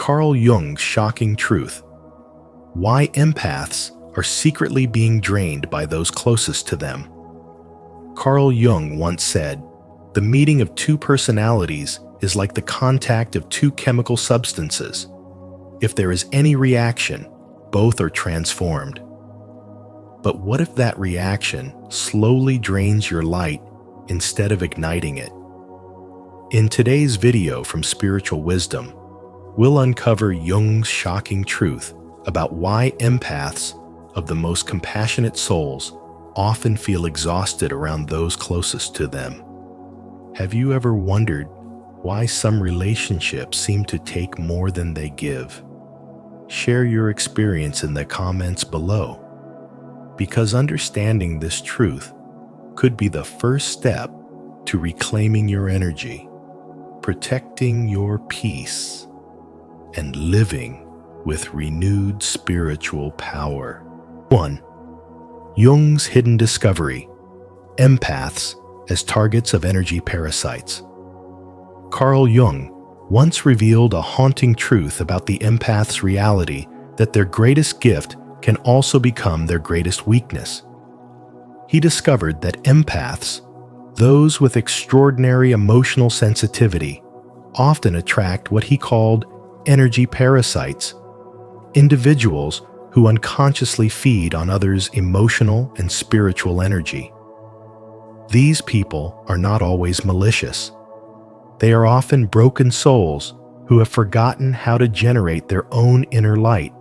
Carl Jung's shocking truth: why empaths are secretly being drained by those closest to them. Carl Jung once said, "The meeting of two personalities is like the contact of two chemical substances. If there is any reaction, both are transformed." But what if that reaction slowly drains your light instead of igniting it? In today's video from Spiritual Wisdom, we'll uncover Jung's shocking truth about why empaths of the most compassionate souls often feel exhausted around those closest to them. Have you ever wondered why some relationships seem to take more than they give? Share your experience in the comments below, because understanding this truth could be the first step to reclaiming your energy, protecting your peace, and living with renewed spiritual power. 1. Jung's hidden discovery: empaths as targets of energy parasites. Carl Jung once revealed a haunting truth about the empath's reality that their greatest gift can also become their greatest weakness. He discovered that empaths, those with extraordinary emotional sensitivity, often attract what he called energy parasites, individuals who unconsciously feed on others' emotional and spiritual energy. These people are not always malicious. They are often broken souls who have forgotten how to generate their own inner light,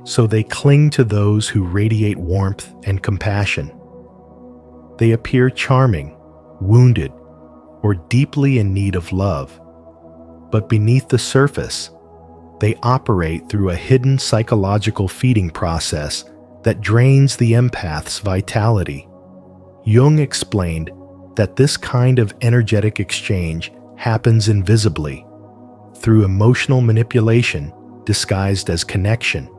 so they cling to those who radiate warmth and compassion. They appear charming, wounded, or deeply in need of love, but beneath the surface, they operate through a hidden psychological feeding process that drains the empath's vitality. Jung explained that this kind of energetic exchange happens invisibly, through emotional manipulation disguised as connection,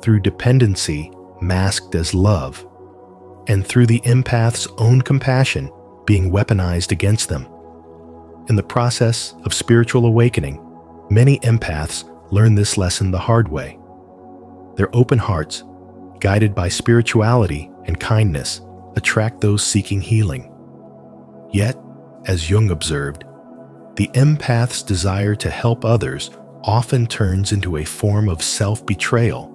through dependency masked as love, and through the empath's own compassion being weaponized against them. In the process of spiritual awakening, many empaths learn this lesson the hard way. Their open hearts, guided by spirituality and kindness, attract those seeking healing. Yet, as Jung observed, the empath's desire to help others often turns into a form of self-betrayal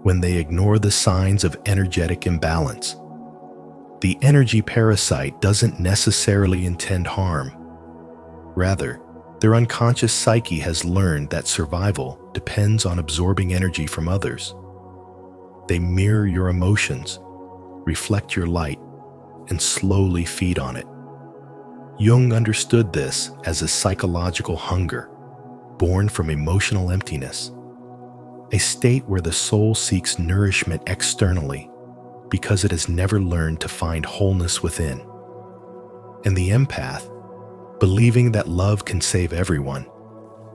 when they ignore the signs of energetic imbalance. The energy parasite doesn't necessarily intend harm. Rather, their unconscious psyche has learned that survival depends on absorbing energy from others. They mirror your emotions, reflect your light, and slowly feed on it. Jung understood this as a psychological hunger, born from emotional emptiness, a state where the soul seeks nourishment externally because it has never learned to find wholeness within. And the empath, believing that love can save everyone,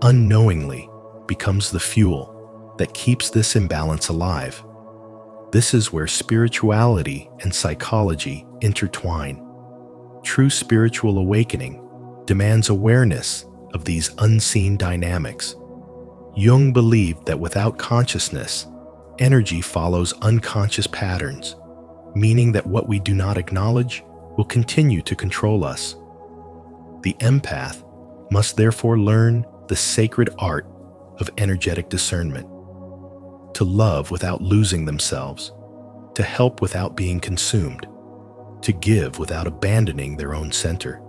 unknowingly becomes the fuel that keeps this imbalance alive. This is where spirituality and psychology intertwine. True spiritual awakening demands awareness of these unseen dynamics. Jung believed that without consciousness, energy follows unconscious patterns, meaning that what we do not acknowledge will continue to control us. The empath must therefore learn the sacred art of energetic discernment, to love without losing themselves, to help without being consumed, to give without abandoning their own center.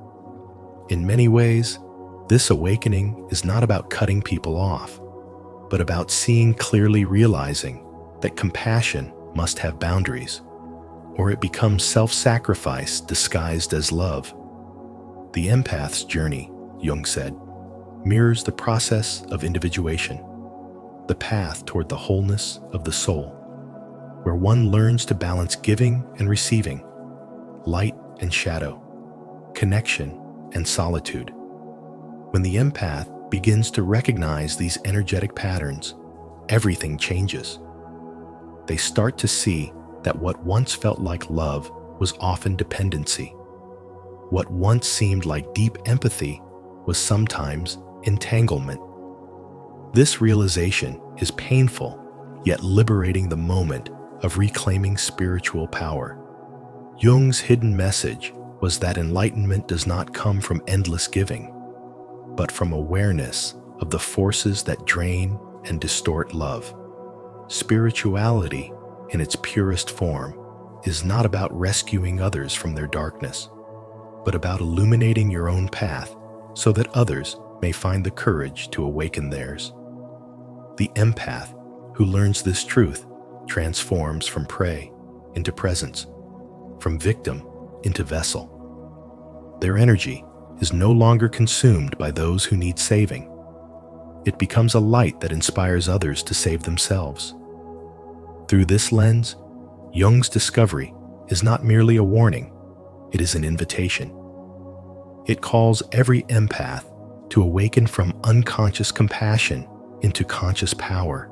In many ways, this awakening is not about cutting people off, but about seeing clearly, realizing that compassion must have boundaries, or it becomes self-sacrifice disguised as love. The empath's journey, Jung said, mirrors the process of individuation, the path toward the wholeness of the soul, where one learns to balance giving and receiving, light and shadow, connection and solitude. When the empath begins to recognize these energetic patterns, everything changes. They start to see that what once felt like love was often dependency. What once seemed like deep empathy was sometimes entanglement. This realization is painful, yet liberating the moment of reclaiming spiritual power. Jung's hidden message was that enlightenment does not come from endless giving, but from awareness of the forces that drain and distort love. Spirituality, in its purest form, is not about rescuing others from their darkness, but about illuminating your own path so that others may find the courage to awaken theirs. The empath who learns this truth transforms from prey into presence, from victim into vessel. Their energy is no longer consumed by those who need saving. It becomes a light that inspires others to save themselves. Through this lens, Jung's discovery is not merely a warning, it is an invitation. It calls every empath to awaken from unconscious compassion into conscious power,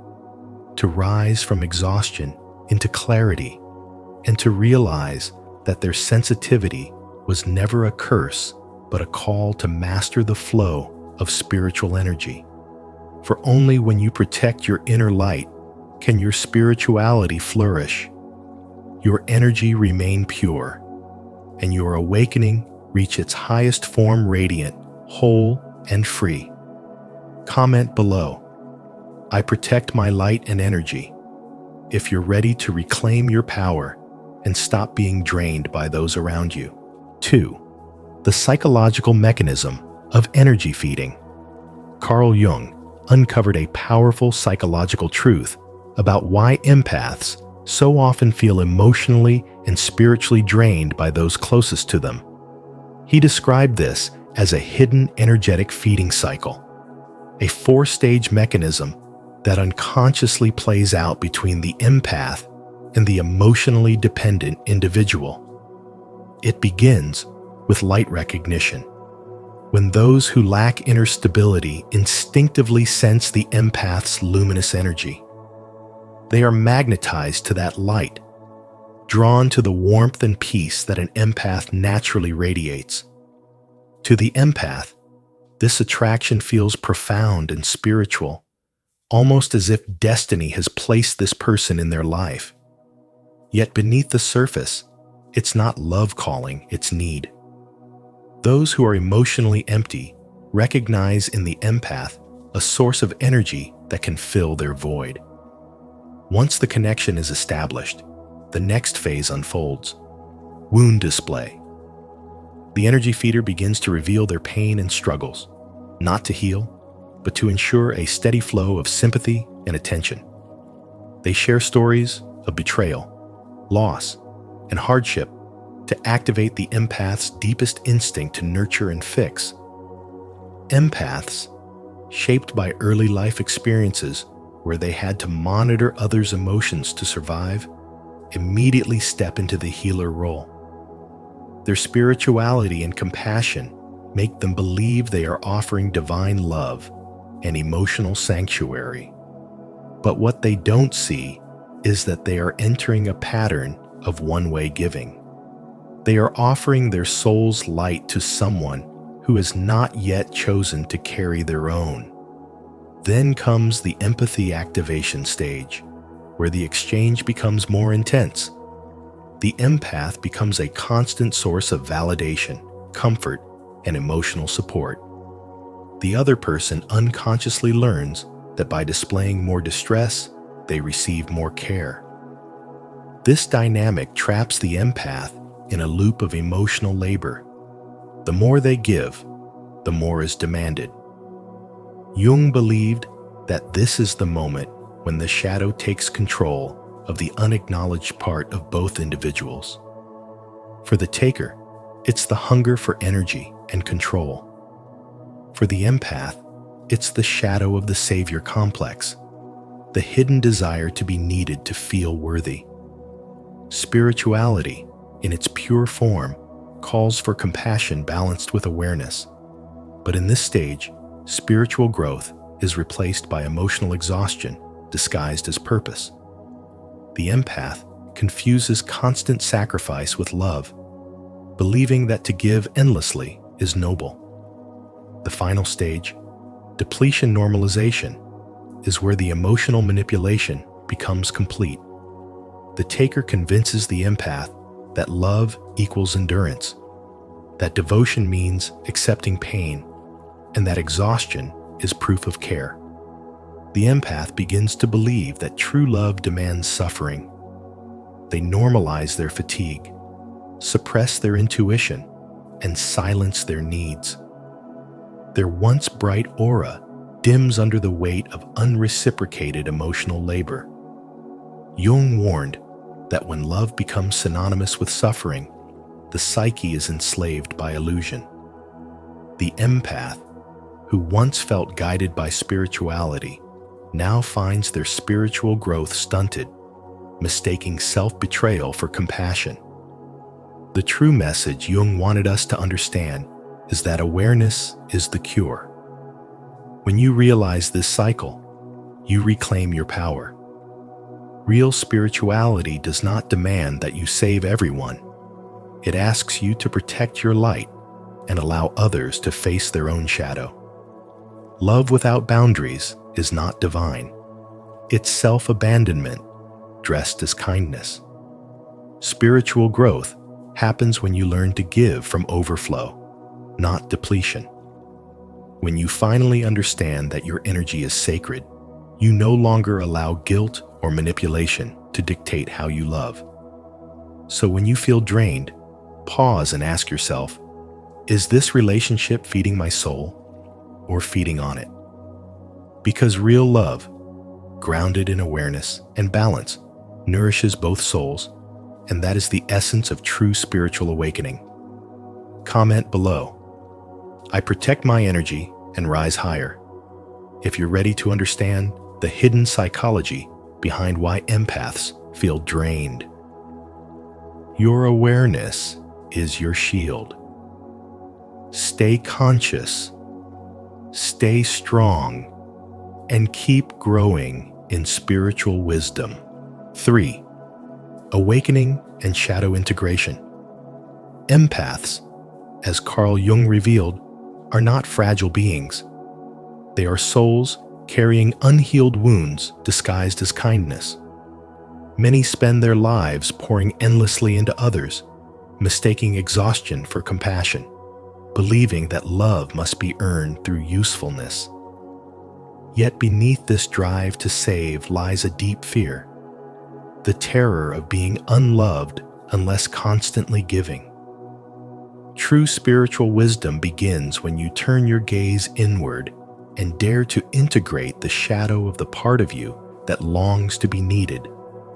to rise from exhaustion into clarity, and to realize that their sensitivity was never a curse, but a call to master the flow of spiritual energy. For only when you protect your inner light can your spirituality flourish, your energy remain pure, and your awakening reach its highest form radiant, whole, and free. Comment below. I protect my light and energy. If you're ready to reclaim your power and stop being drained by those around you. 2. The psychological mechanism of energy feeding. Carl Jung uncovered a powerful psychological truth about why empaths so often feel emotionally and spiritually drained by those closest to them. He described this as a hidden energetic feeding cycle, a 4-stage mechanism that unconsciously plays out between the empath and the emotionally dependent individual. It begins with light recognition, when those who lack inner stability instinctively sense the empath's luminous energy. They are magnetized to that light, drawn to the warmth and peace that an empath naturally radiates. To the empath, this attraction feels profound and spiritual, almost as if destiny has placed this person in their life. Yet beneath the surface, it's not love calling, it's need. Those who are emotionally empty recognize in the empath a source of energy that can fill their void. Once the connection is established, the next phase unfolds: wound display. The energy feeder begins to reveal their pain and struggles, not to heal, but to ensure a steady flow of sympathy and attention. They share stories of betrayal, loss, and hardship to activate the empath's deepest instinct to nurture and fix. Empaths, shaped by early life experiences where they had to monitor others' emotions to survive, immediately step into the healer role. Their spirituality and compassion make them believe they are offering divine love and emotional sanctuary. But what they don't see is that they are entering a pattern of one-way giving. They are offering their soul's light to someone who has not yet chosen to carry their own. Then comes the empathy activation stage, where the exchange becomes more intense. The empath becomes a constant source of validation, comfort, and emotional support. The other person unconsciously learns that by displaying more distress, they receive more care. This dynamic traps the empath in a loop of emotional labor. The more they give, the more is demanded. Jung believed that this is the moment when the shadow takes control of the unacknowledged part of both individuals. For the taker, it's the hunger for energy and control. For the empath, it's the shadow of the savior complex, the hidden desire to be needed to feel worthy. Spirituality, in its pure form, calls for compassion balanced with awareness. But in this stage, spiritual growth is replaced by emotional exhaustion disguised as purpose. The empath confuses constant sacrifice with love, believing that to give endlessly is noble. The final stage, depletion normalization, is where the emotional manipulation becomes complete. The taker convinces the empath that love equals endurance, that devotion means accepting pain, and that exhaustion is proof of care. The empath begins to believe that true love demands suffering. They normalize their fatigue, suppress their intuition, and silence their needs. Their once bright aura dims under the weight of unreciprocated emotional labor. Jung warned that when love becomes synonymous with suffering, the psyche is enslaved by illusion. The empath, who once felt guided by spirituality, now finds their spiritual growth stunted, mistaking self-betrayal for compassion. The true message Jung wanted us to understand is that awareness is the cure. When you realize this cycle, you reclaim your power. Real spirituality does not demand that you save everyone. It asks you to protect your light and allow others to face their own shadow. Love without boundaries is not divine. It's self-abandonment dressed as kindness. Spiritual growth happens when you learn to give from overflow, not depletion. When you finally understand that your energy is sacred, you no longer allow guilt or manipulation to dictate how you love. So when you feel drained, pause and ask yourself, is this relationship feeding my soul or feeding on it? Because real love, grounded in awareness and balance, nourishes both souls, and that is the essence of true spiritual awakening. Comment below. I protect my energy and rise higher. If you're ready to understand the hidden psychology behind why empaths feel drained. Your awareness is your shield. Stay conscious, stay strong, and keep growing in spiritual wisdom. 3. Awakening and shadow integration. Empaths, as Carl Jung revealed, are not fragile beings. They are souls carrying unhealed wounds disguised as kindness. Many spend their lives pouring endlessly into others, mistaking exhaustion for compassion, believing that love must be earned through usefulness. Yet beneath this drive to save lies a deep fear, the terror of being unloved unless constantly giving. True spiritual wisdom begins when you turn your gaze inward and dare to integrate the shadow of the part of you that longs to be needed,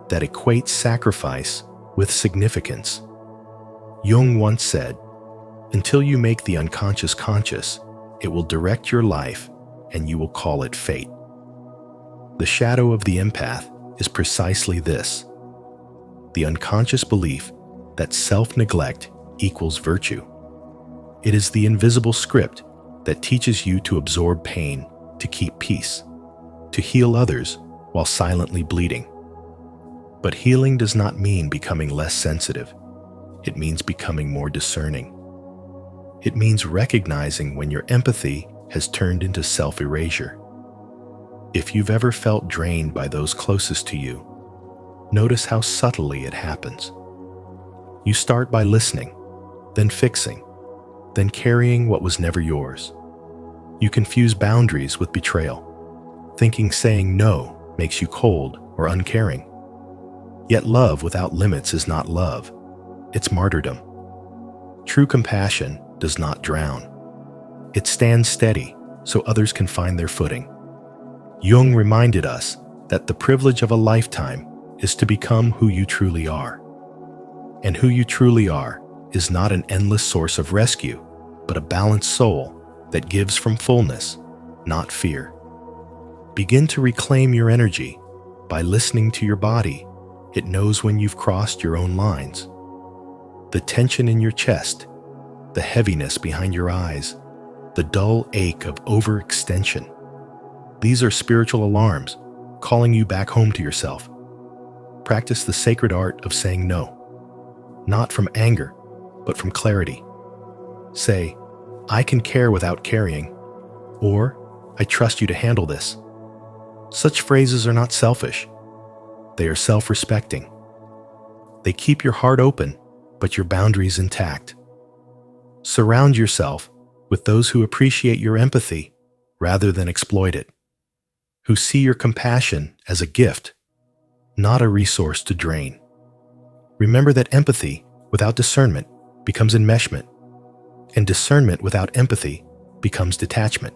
that equates sacrifice with significance. Jung once said, "Until you make the unconscious conscious, it will direct your life and you will call it fate." The shadow of the empath is precisely this: the unconscious belief that self-neglect equals virtue. It is the invisible script that teaches you to absorb pain, to keep peace, to heal others while silently bleeding. But healing does not mean becoming less sensitive. It means becoming more discerning. It means recognizing when your empathy has turned into self-erasure. If you've ever felt drained by those closest to you, notice how subtly it happens. You start by listening, then fixing, then carrying what was never yours. You confuse boundaries with betrayal, thinking saying no makes you cold or uncaring. Yet love without limits is not love, it's martyrdom. True compassion does not drown. It stands steady so others can find their footing. Jung reminded us that the privilege of a lifetime is to become who you truly are. And who you truly are is not an endless source of rescue, but a balanced soul that gives from fullness, not fear. Begin to reclaim your energy by listening to your body. It knows when you've crossed your own lines. The tension in your chest, the heaviness behind your eyes, the dull ache of overextension. These are spiritual alarms calling you back home to yourself. Practice the sacred art of saying no, not from anger, but from clarity. Say, "I can care without carrying," or "I trust you to handle this." Such phrases are not selfish. They are self-respecting. They keep your heart open, but your boundaries intact. Surround yourself with those who appreciate your empathy rather than exploit it, who see your compassion as a gift, not a resource to drain. Remember that empathy without discernment becomes enmeshment, and discernment without empathy becomes detachment.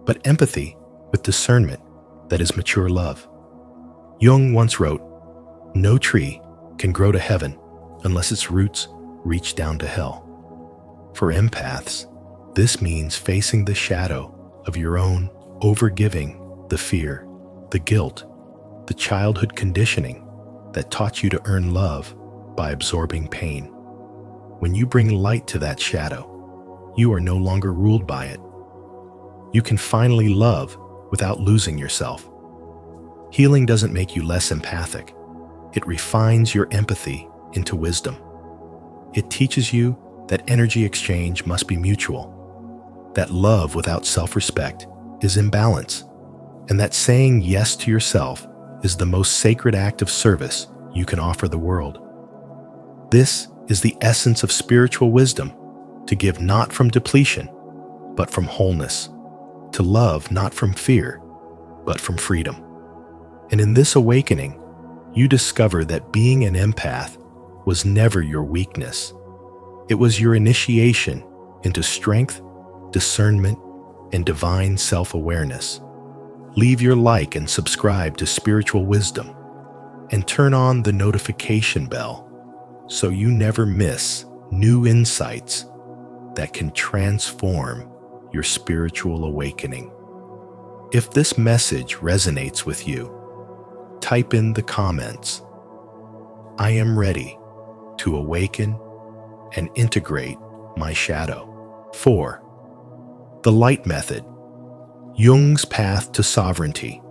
But empathy with discernment, that is mature love. Jung once wrote, "No tree can grow to heaven unless its roots reach down to hell." For empaths, this means facing the shadow of your own overgiving, the fear, the guilt, the childhood conditioning that taught you to earn love by absorbing pain. When you bring light to that shadow, you are no longer ruled by it. You can finally love without losing yourself. Healing doesn't make you less empathic. It refines your empathy into wisdom. It teaches you that energy exchange must be mutual, that love without self-respect is imbalance, and that saying yes to yourself is the most sacred act of service you can offer the world. This is the essence of spiritual wisdom, to give not from depletion, but from wholeness, to love not from fear, but from freedom. And in this awakening, you discover that being an empath was never your weakness. It was your initiation into strength, discernment, and divine self-awareness. Leave your like and subscribe to Spiritual Wisdom, and turn on the notification bell so you never miss new insights that can transform your spiritual awakening. If this message resonates with you, type in the comments, "I am ready to awaken and integrate my shadow." 4. The Light Method. Jung's Path to Sovereignty.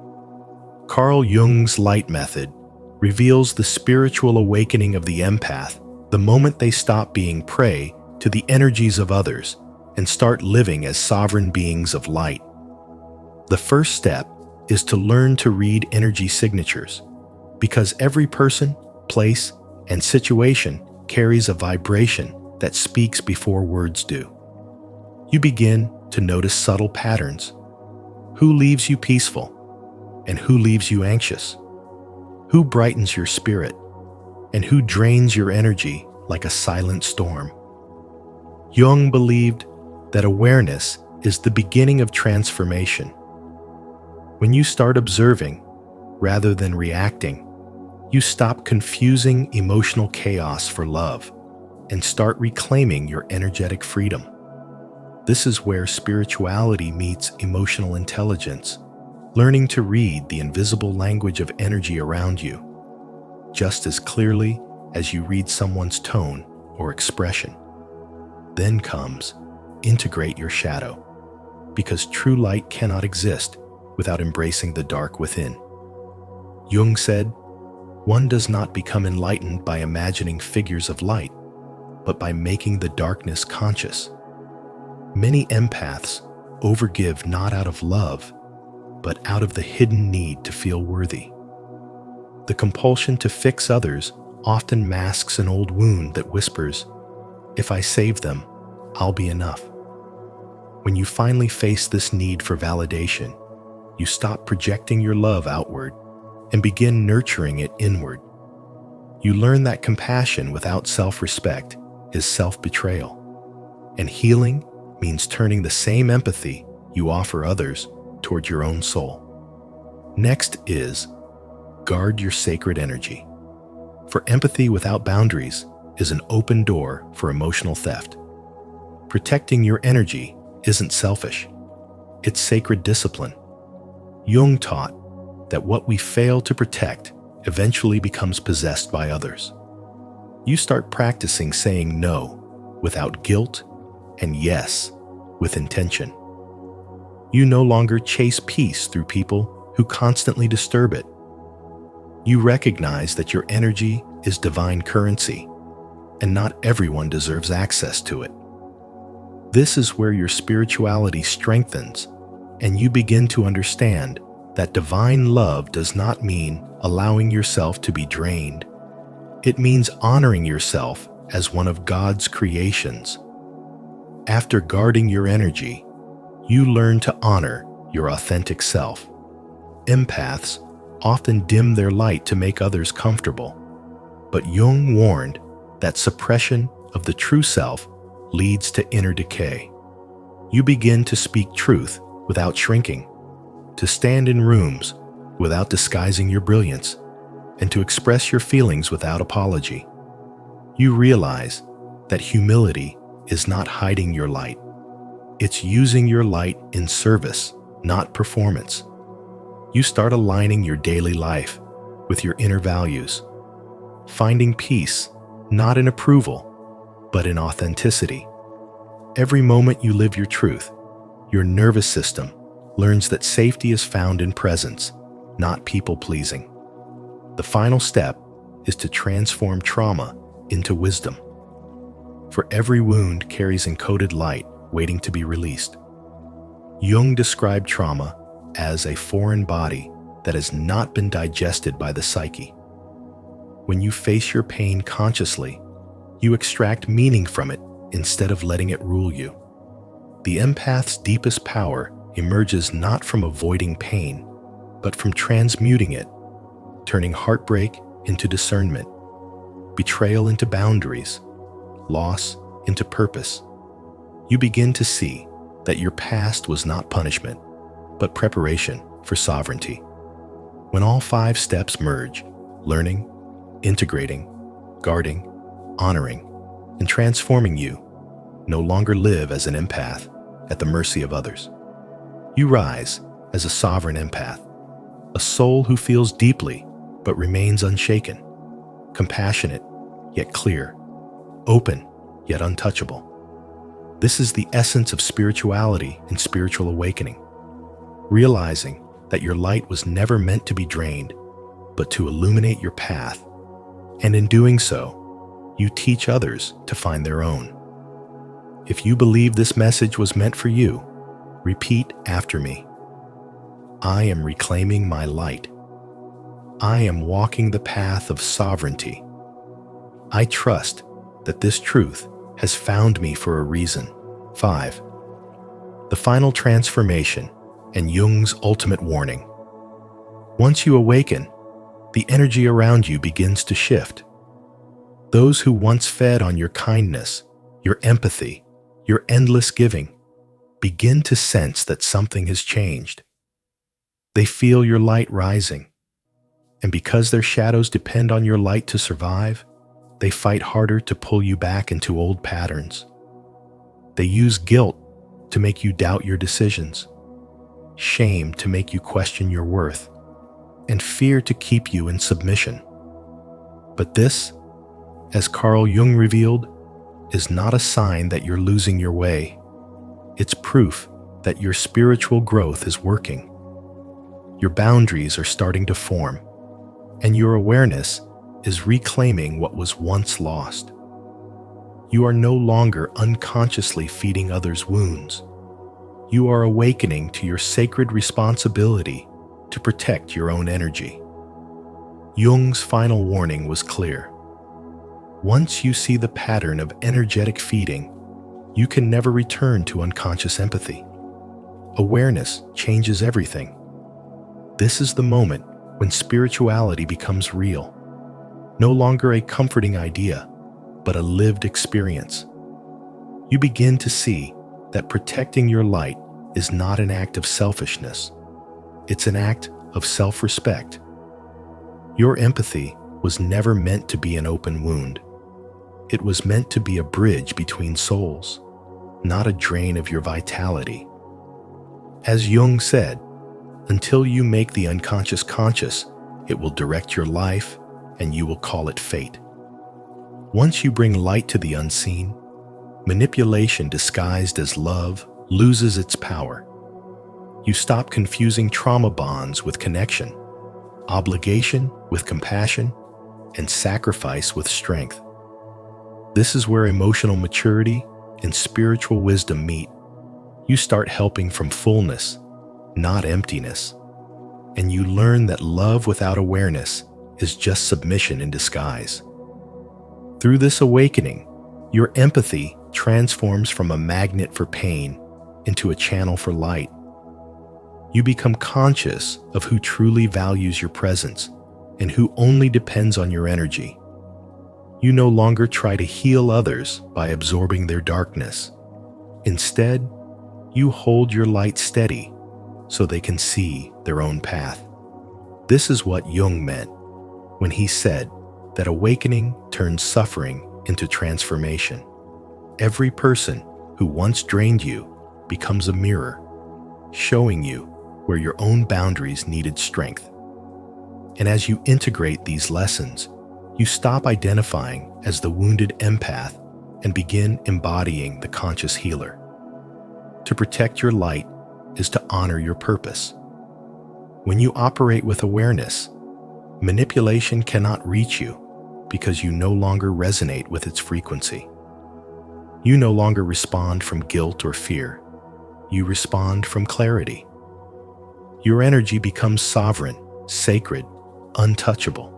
Carl Jung's Light Method reveals the spiritual awakening of the empath the moment they stop being prey to the energies of others and start living as sovereign beings of light. The first step is to learn to read energy signatures, because every person, place, and situation carries a vibration that speaks before words do. You begin to notice subtle patterns. Who leaves you peaceful, and who leaves you anxious? Who brightens your spirit, and who drains your energy like a silent storm? Jung believed that awareness is the beginning of transformation. When you start observing rather than reacting, you stop confusing emotional chaos for love and start reclaiming your energetic freedom. This is where spirituality meets emotional intelligence, learning to read the invisible language of energy around you, just as clearly as you read someone's tone or expression. Then comes integrate your shadow, because true light cannot exist without embracing the dark within. Jung said, "One does not become enlightened by imagining figures of light, but by making the darkness conscious." Many empaths overgive not out of love, but out of the hidden need to feel worthy. The compulsion to fix others often masks an old wound that whispers, "If I save them, I'll be enough." When you finally face this need for validation, you stop projecting your love outward and begin nurturing it inward. You learn that compassion without self-respect is self-betrayal, and healing means turning the same empathy you offer others toward your own soul. Next is guard your sacred energy. For empathy without boundaries is an open door for emotional theft. Protecting your energy isn't selfish. It's sacred discipline. Jung taught that what we fail to protect eventually becomes possessed by others. You start practicing saying no without guilt and yes with intention. You no longer chase peace through people who constantly disturb it. You recognize that your energy is divine currency, and not everyone deserves access to it. This is where your spirituality strengthens, and you begin to understand that divine love does not mean allowing yourself to be drained. It means honoring yourself as one of God's creations. After guarding your energy, you learn to honor your authentic self. Empaths often dim their light to make others comfortable, but Jung warned that suppression of the true self leads to inner decay. You begin to speak truth without shrinking, to stand in rooms without disguising your brilliance, and to express your feelings without apology. You realize that humility is not hiding your light. It's using your light in service, not performance. You start aligning your daily life with your inner values, finding peace not in approval, but in authenticity. Every moment you live your truth, your nervous system learns that safety is found in presence, not people-pleasing. The final step is to transform trauma into wisdom. For every wound carries encoded light waiting to be released. Jung described trauma as a foreign body that has not been digested by the psyche. When you face your pain consciously, you extract meaning from it instead of letting it rule you. The empath's deepest power emerges not from avoiding pain, but from transmuting it, turning heartbreak into discernment, betrayal into boundaries, loss into purpose. You begin to see that your past was not punishment, but preparation for sovereignty. When all 5 steps merge, learning, integrating, guarding, honoring, and transforming, you no longer live as an empath at the mercy of others. You rise as a sovereign empath, a soul who feels deeply but remains unshaken, compassionate yet clear, open yet untouchable. This is the essence of spirituality and spiritual awakening, realizing that your light was never meant to be drained, but to illuminate your path, and in doing so, you teach others to find their own. If you believe this message was meant for you, repeat after me. I am reclaiming my light. I am walking the path of sovereignty. I trust that this truth has found me for a reason. 5. The final transformation and Jung's ultimate warning. Once you awaken, the energy around you begins to shift. Those who once fed on your kindness, your empathy, your endless giving, begin to sense that something has changed. They feel your light rising, and because their shadows depend on your light to survive, they fight harder to pull you back into old patterns. They use guilt to make you doubt your decisions, shame to make you question your worth, and fear to keep you in submission. But this, as Carl Jung revealed, is not a sign that you're losing your way. It's proof that your spiritual growth is working. Your boundaries are starting to form, and your awareness is reclaiming what was once lost. You are no longer unconsciously feeding others' wounds. You are awakening to your sacred responsibility to protect your own energy. Jung's final warning was clear. Once you see the pattern of energetic feeding, you can never return to unconscious empathy. Awareness changes everything. This is the moment when spirituality becomes real. No longer a comforting idea, but a lived experience. You begin to see that protecting your light is not an act of selfishness. It's an act of self-respect. Your empathy was never meant to be an open wound. It was meant to be a bridge between souls, not a drain of your vitality. As Jung said, until you make the unconscious conscious, it will direct your life and you will call it fate. Once you bring light to the unseen, manipulation disguised as love loses its power. You stop confusing trauma bonds with connection, obligation with compassion, and sacrifice with strength. This is where emotional maturity and spiritual wisdom meet. You start helping from fullness, not emptiness. and you learn that love without awareness is just submission in disguise. Through this awakening, your empathy transforms from a magnet for pain into a channel for light. You become conscious of who truly values your presence and who only depends on your energy. You no longer try to heal others by absorbing their darkness. Instead, you hold your light steady so they can see their own path. This is what Jung meant when he said that awakening turns suffering into transformation. Every person who once drained you becomes a mirror, showing you where your own boundaries needed strength. And as you integrate these lessons, you stop identifying as the wounded empath and begin embodying the conscious healer. To protect your light is to honor your purpose. When you operate with awareness, manipulation cannot reach you because you no longer resonate with its frequency. You no longer respond from guilt or fear. You respond from clarity. Your energy becomes sovereign, sacred, untouchable.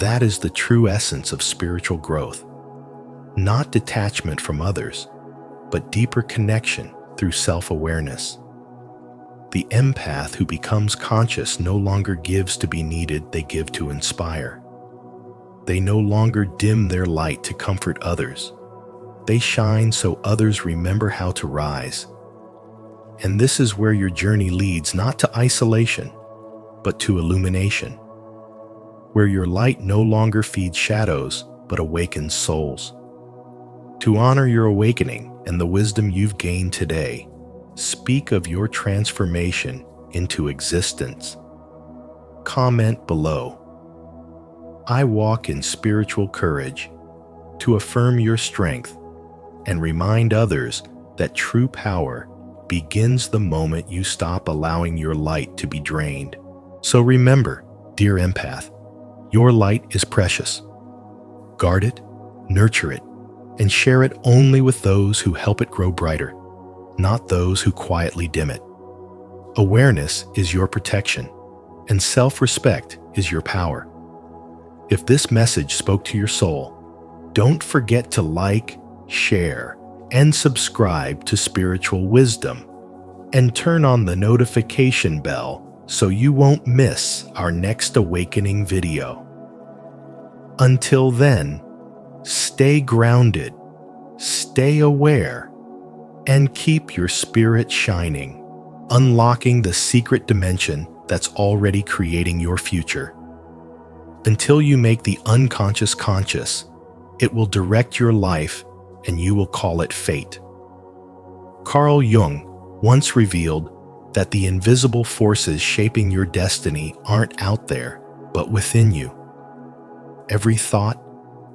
That is the true essence of spiritual growth. Not detachment from others, but deeper connection through self-awareness. The empath who becomes conscious no longer gives to be needed, they give to inspire. They no longer dim their light to comfort others. They shine so others remember how to rise. And this is where your journey leads, not to isolation, but to illumination, where your light no longer feeds shadows, but awakens souls. To honor your awakening and the wisdom you've gained today, speak of your transformation into existence. Comment below. I walk in spiritual courage to affirm your strength and remind others that true power begins the moment you stop allowing your light to be drained. So remember, dear empath, your light is precious. Guard it, nurture it, and share it only with those who help it grow brighter, not those who quietly dim it. Awareness is your protection, and self-respect is your power. If this message spoke to your soul, don't forget to like, share, and subscribe to Spiritual Wisdom, and turn on the notification bell so you won't miss our next awakening video. Until then, stay grounded, stay aware, and keep your spirit shining, unlocking the secret dimension that's already creating your future. Until you make the unconscious conscious, it will direct your life and you will call it fate. Carl Jung once revealed that the invisible forces shaping your destiny aren't out there, but within you. Every thought,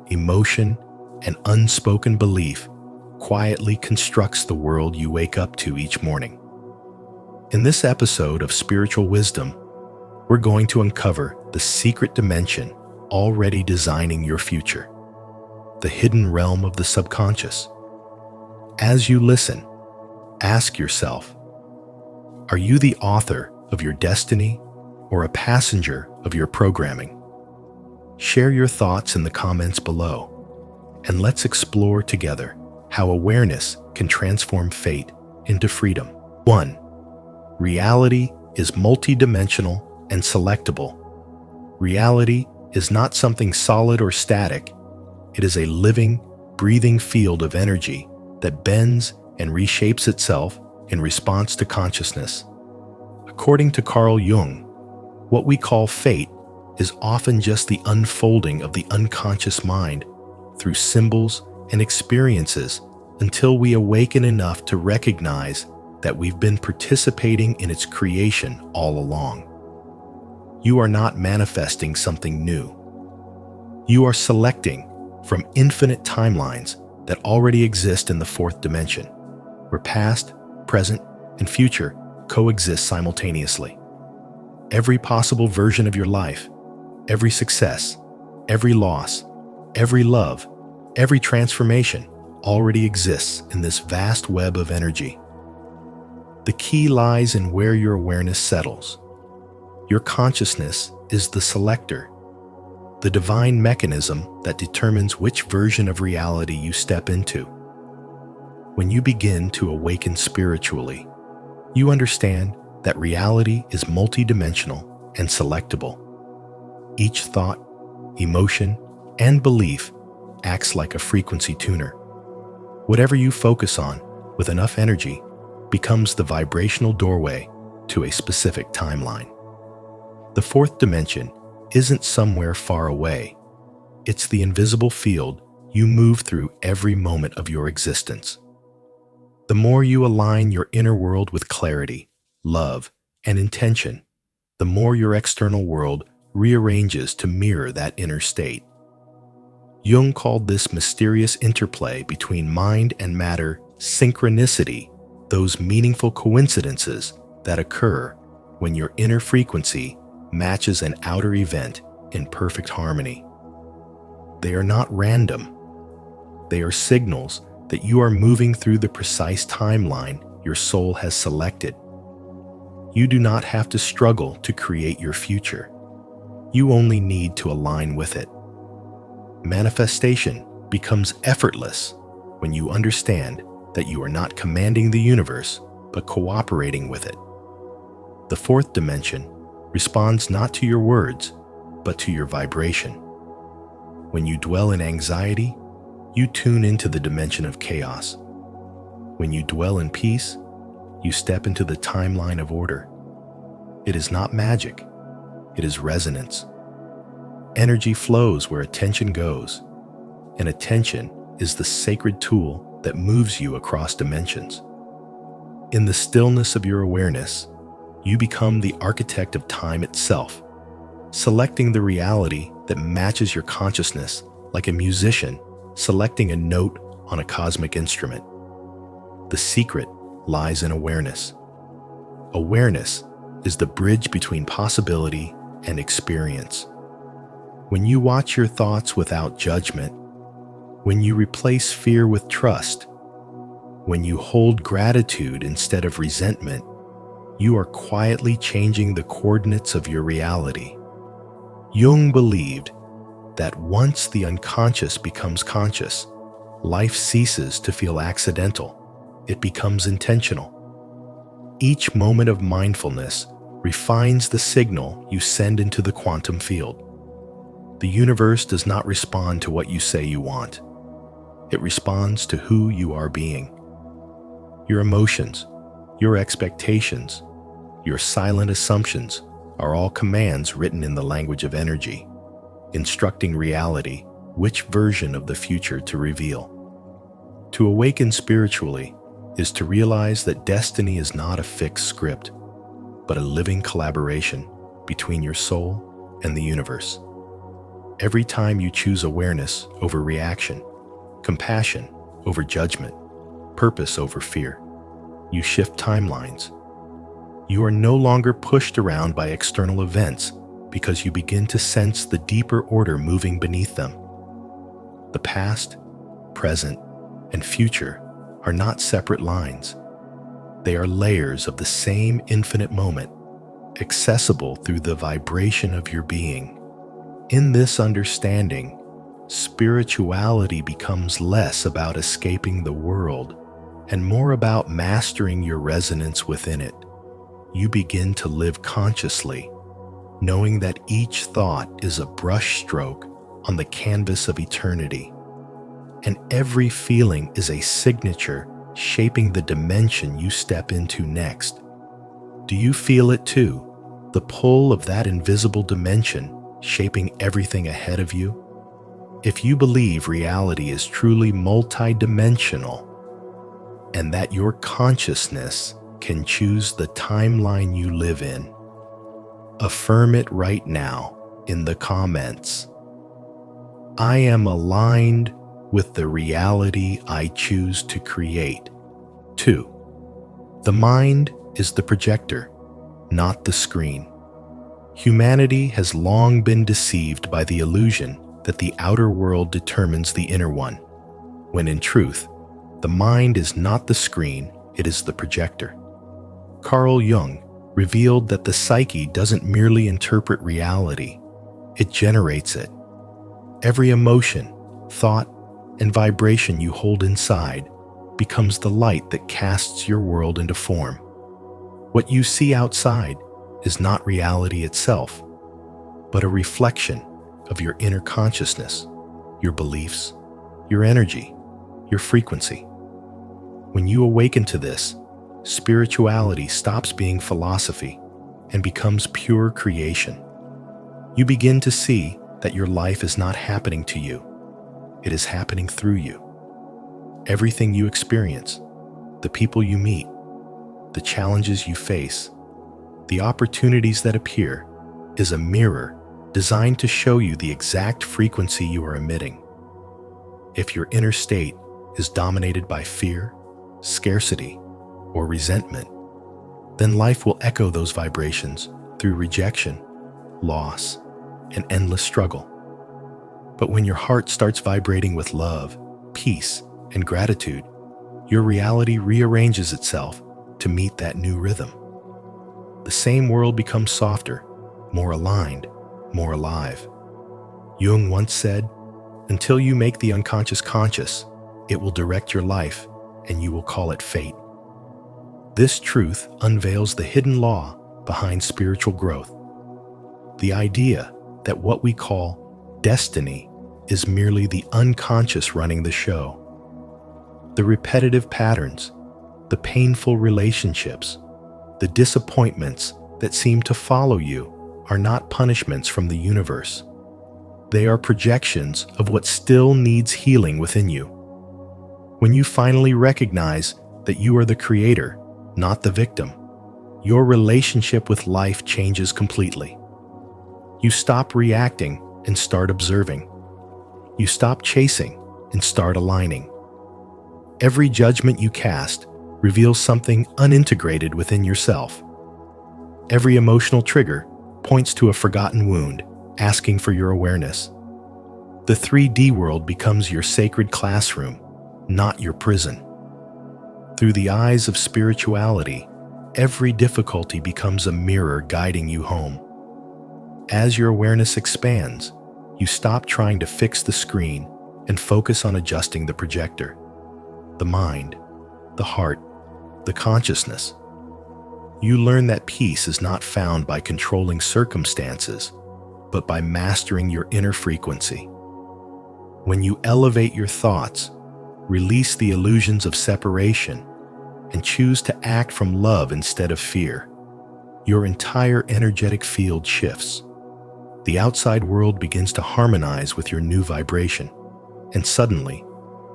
emotion, and unspoken belief quietly constructs the world you wake up to each morning. In this episode of Spiritual Wisdom, we're going to uncover the secret dimension already designing your future, the hidden realm of the subconscious. As you listen, ask yourself, are you the author of your destiny or a passenger of your programming? Share your thoughts in the comments below, and let's explore together how awareness can transform fate into freedom. 1. Reality is multidimensional and selectable. Reality is not something solid or static. It is a living, breathing field of energy that bends and reshapes itself in response to consciousness. According to Carl Jung, what we call fate is often just the unfolding of the unconscious mind through symbols and experiences until we awaken enough to recognize that we've been participating in its creation all along. You are not manifesting something new. You are selecting from infinite timelines that already exist in the fourth dimension, where past, present, and future coexist simultaneously. Every possible version of your life, every success, every loss, every love, every transformation already exists in this vast web of energy. The key lies in where your awareness settles. Your consciousness is the selector, the divine mechanism that determines which version of reality you step into. When you begin to awaken spiritually, you understand that reality is multidimensional and selectable. Each thought, emotion, and belief acts like a frequency tuner. Whatever you focus on with enough energy becomes the vibrational doorway to a specific timeline. The fourth dimension isn't somewhere far away. It's the invisible field you move through every moment of your existence. The more you align your inner world with clarity, love, and intention, the more your external world rearranges to mirror that inner state. Jung called this mysterious interplay between mind and matter synchronicity, those meaningful coincidences that occur when your inner frequency matches an outer event in perfect harmony. They are not random. They are signals that you are moving through the precise timeline your soul has selected. You do not have to struggle to create your future. You only need to align with it. Manifestation becomes effortless when you understand that you are not commanding the universe, but cooperating with it. The fourth dimension responds not to your words, but to your vibration. When you dwell in anxiety, you tune into the dimension of chaos. When you dwell in peace, you step into the timeline of order. It is not magic, it is resonance. Energy flows where attention goes, and attention is the sacred tool that moves you across dimensions. In the stillness of your awareness, you become the architect of time itself, selecting the reality that matches your consciousness like a musician selecting a note on a cosmic instrument. The secret lies in awareness. Awareness is the bridge between possibility and experience. When you watch your thoughts without judgment, when you replace fear with trust, when you hold gratitude instead of resentment, you are quietly changing the coordinates of your reality. Jung believed that once the unconscious becomes conscious, life ceases to feel accidental. It becomes intentional. Each moment of mindfulness refines the signal you send into the quantum field. The universe does not respond to what you say you want. It responds to who you are being. Your emotions, your expectations, your silent assumptions are all commands written in the language of energy, instructing reality which version of the future to reveal. To awaken spiritually is to realize that destiny is not a fixed script, but a living collaboration between your soul and the universe. Every time you choose awareness over reaction, compassion over judgment, purpose over fear, you shift timelines. You are no longer pushed around by external events because you begin to sense the deeper order moving beneath them. The past, present, and future are not separate lines. They are layers of the same infinite moment, accessible through the vibration of your being. In this understanding, spirituality becomes less about escaping the world and more about mastering your resonance within it. You begin to live consciously, knowing that each thought is a brushstroke on the canvas of eternity, and every feeling is a signature shaping the dimension you step into next. Do you feel it too? The pull of that invisible dimension shaping everything ahead of you? If you believe reality is truly multidimensional and that your consciousness can choose the timeline you live in, affirm it right now in the comments. I am aligned with the reality I choose to create. 2. The mind is the projector, not the screen. Humanity has long been deceived by the illusion that the outer world determines the inner one, when in truth, the mind is not the screen, it is the projector. Carl Jung revealed that the psyche doesn't merely interpret reality, it generates it. Every emotion, thought, and vibration you hold inside becomes the light that casts your world into form. What you see outside is not reality itself, but a reflection of your inner consciousness, your beliefs, your energy, your frequency. When you awaken to this, spirituality stops being philosophy and becomes pure creation. You begin to see that your life is not happening to you, it is happening through you. Everything you experience, the people you meet, the challenges you face, the opportunities that appear, is a mirror designed to show you the exact frequency you are emitting. If your inner state is dominated by fear, scarcity, or resentment, then life will echo those vibrations through rejection, loss, and endless struggle. But when your heart starts vibrating with love, peace, and gratitude, your reality rearranges itself to meet that new rhythm. The same world becomes softer, more aligned, more alive. Jung once said, "Until you make the unconscious conscious, it will direct your life and you will call it fate." This truth unveils the hidden law behind spiritual growth. The idea that what we call destiny is merely the unconscious running the show. The repetitive patterns, the painful relationships, the disappointments that seem to follow you are not punishments from the universe. They are projections of what still needs healing within you. When you finally recognize that you are the creator, not the victim, your relationship with life changes completely. You stop reacting and start observing. You stop chasing and start aligning. Every judgment you cast reveals something unintegrated within yourself. Every emotional trigger points to a forgotten wound, asking for your awareness. The 3D world becomes your sacred classroom, not your prison. Through the eyes of spirituality, every difficulty becomes a mirror guiding you home. As your awareness expands, you stop trying to fix the screen and focus on adjusting the projector, the mind, the heart, the consciousness. You learn that peace is not found by controlling circumstances, but by mastering your inner frequency. When you elevate your thoughts, release the illusions of separation, and choose to act from love instead of fear, your entire energetic field shifts. The outside world begins to harmonize with your new vibration, and suddenly,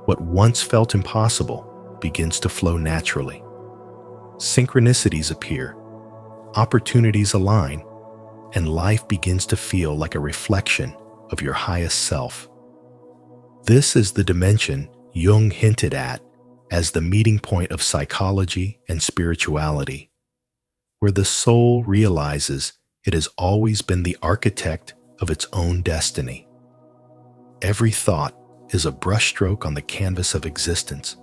what once felt impossible begins to flow naturally. Synchronicities appear, opportunities align, and life begins to feel like a reflection of your highest self. This is the dimension Jung hinted at as the meeting point of psychology and spirituality, where the soul realizes it has always been the architect of its own destiny. Every thought is a brushstroke on the canvas of existence.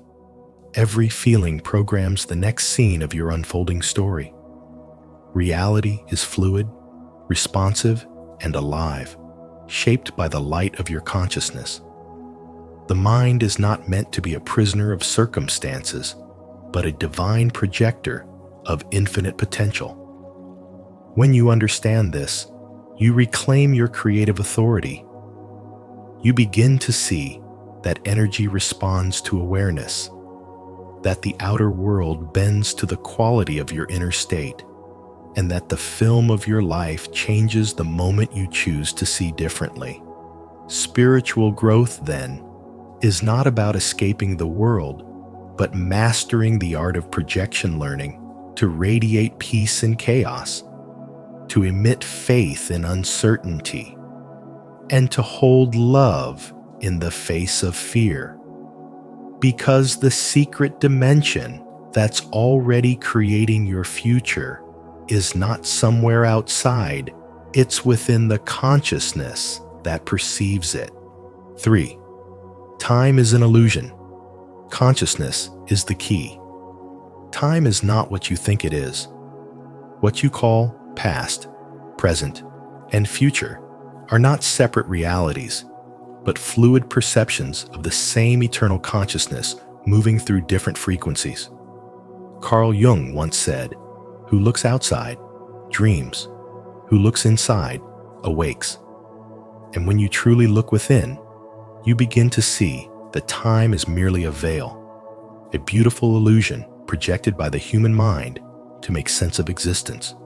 Every feeling programs the next scene of your unfolding story. Reality is fluid, responsive, and alive, shaped by the light of your consciousness. The mind is not meant to be a prisoner of circumstances, but a divine projector of infinite potential. When you understand this, you reclaim your creative authority. You begin to see that energy responds to awareness, that the outer world bends to the quality of your inner state, and that the film of your life changes the moment you choose to see differently. Spiritual growth, then, is not about escaping the world, but mastering the art of projection learning to radiate peace in chaos, to emit faith in uncertainty, and to hold love in the face of fear. Because the secret dimension that's already creating your future is not somewhere outside, it's within the consciousness that perceives it. 3. Time is an illusion. Consciousness is the key. Time is not what you think it is. What you call past, present, and future are not separate realities, but fluid perceptions of the same eternal consciousness moving through different frequencies. Carl Jung once said, "Who looks outside, dreams. Who looks inside, awakes." And when you truly look within, you begin to see that time is merely a veil, a beautiful illusion projected by the human mind to make sense of existence.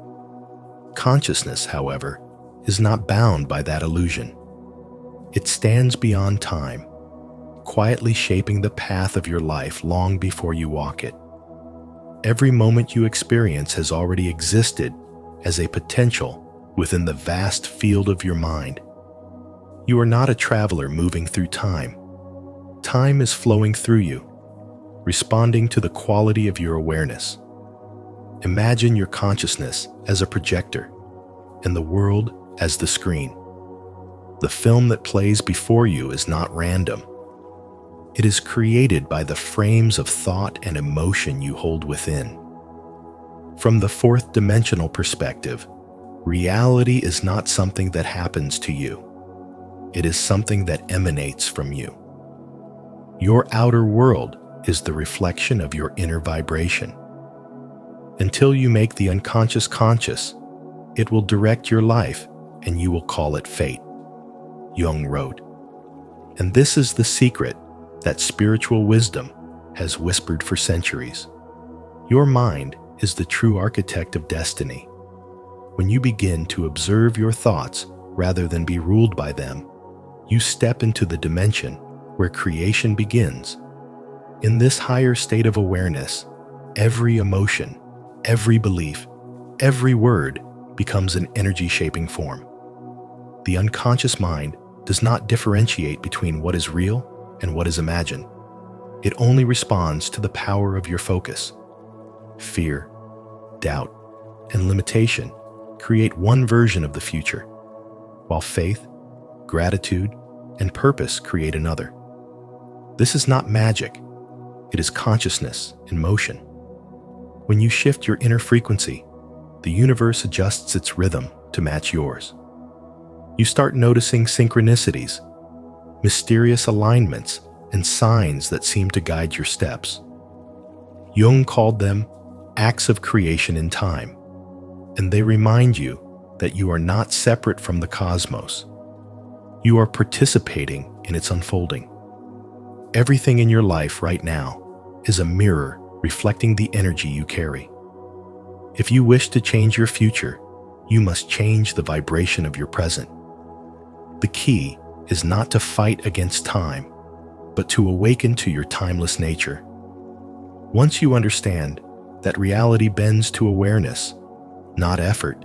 Consciousness, however, is not bound by that illusion. It stands beyond time, quietly shaping the path of your life long before you walk it. Every moment you experience has already existed as a potential within the vast field of your mind. You are not a traveler moving through time. Time is flowing through you, responding to the quality of your awareness. Imagine your consciousness as a projector and the world as the screen. The film that plays before you is not random. It is created by the frames of thought and emotion you hold within. From the fourth dimensional perspective, reality is not something that happens to you. It is something that emanates from you. Your outer world is the reflection of your inner vibration. Until you make the unconscious conscious, it will direct your life and you will call it fate, Jung wrote. And this is the secret that spiritual wisdom has whispered for centuries. Your mind is the true architect of destiny. When you begin to observe your thoughts rather than be ruled by them, you step into the dimension where creation begins. In this higher state of awareness, every emotion, every belief, every word becomes an energy-shaping form. The unconscious mind does not differentiate between what is real and what is imagined. It only responds to the power of your focus. Fear, doubt, and limitation create one version of the future, while faith, gratitude, and purpose create another. This is not magic. It is consciousness in motion. When you shift your inner frequency, the universe adjusts its rhythm to match yours. You start noticing synchronicities, mysterious alignments, and signs that seem to guide your steps. Jung called them acts of creation in time, and they remind you that you are not separate from the cosmos. You are participating in its unfolding. Everything in your life right now is a mirror reflecting the energy you carry. If you wish to change your future, you must change the vibration of your present. The key is not to fight against time, but to awaken to your timeless nature. Once you understand that reality bends to awareness, not effort,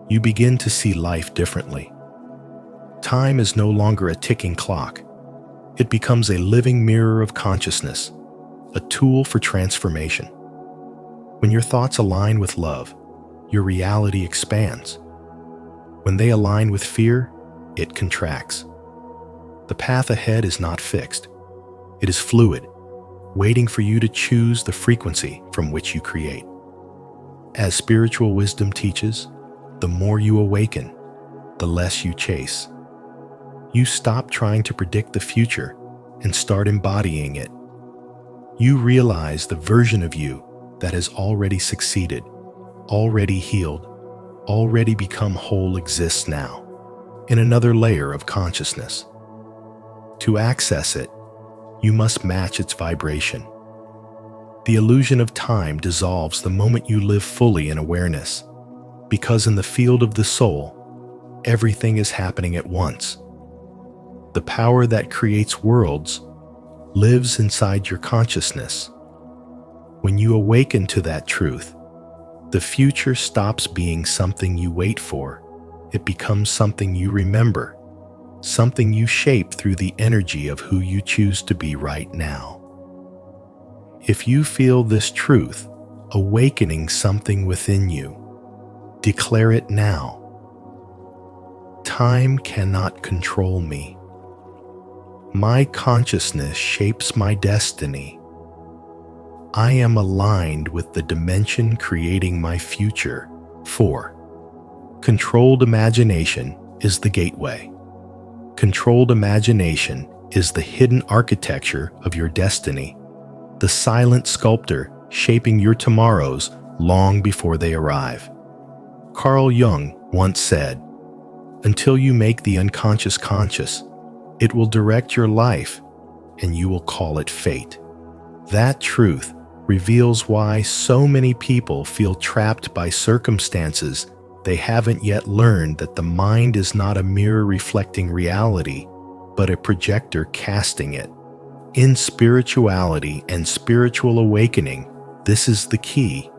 you begin to see life differently. Time is no longer a ticking clock. It becomes a living mirror of consciousness, a tool for transformation. When your thoughts align with love, your reality expands. When they align with fear, it contracts. The path ahead is not fixed. It is fluid, waiting for you to choose the frequency from which you create. As spiritual wisdom teaches, the more you awaken, the less you chase. You stop trying to predict the future and start embodying it. You realize the version of you that has already succeeded, already healed, already become whole exists now, in another layer of consciousness. To access it, you must match its vibration. The illusion of time dissolves the moment you live fully in awareness, because in the field of the soul, everything is happening at once. The power that creates worlds lives inside your consciousness. When you awaken to that truth, the future stops being something you wait for. It becomes something you remember, something you shape through the energy of who you choose to be right now. If you feel this truth awakening something within you, declare it now. Time cannot control me. My consciousness shapes my destiny. I am aligned with the dimension creating my future, 4. Controlled imagination is the gateway. Controlled imagination is the hidden architecture of your destiny, the silent sculptor shaping your tomorrows long before they arrive. Carl Jung once said, "Until you make the unconscious conscious, it will direct your life, and you will call it fate." That truth reveals why so many people feel trapped by circumstances they haven't yet learned that the mind is not a mirror reflecting reality, but a projector casting it. In spirituality and spiritual awakening, this is the key.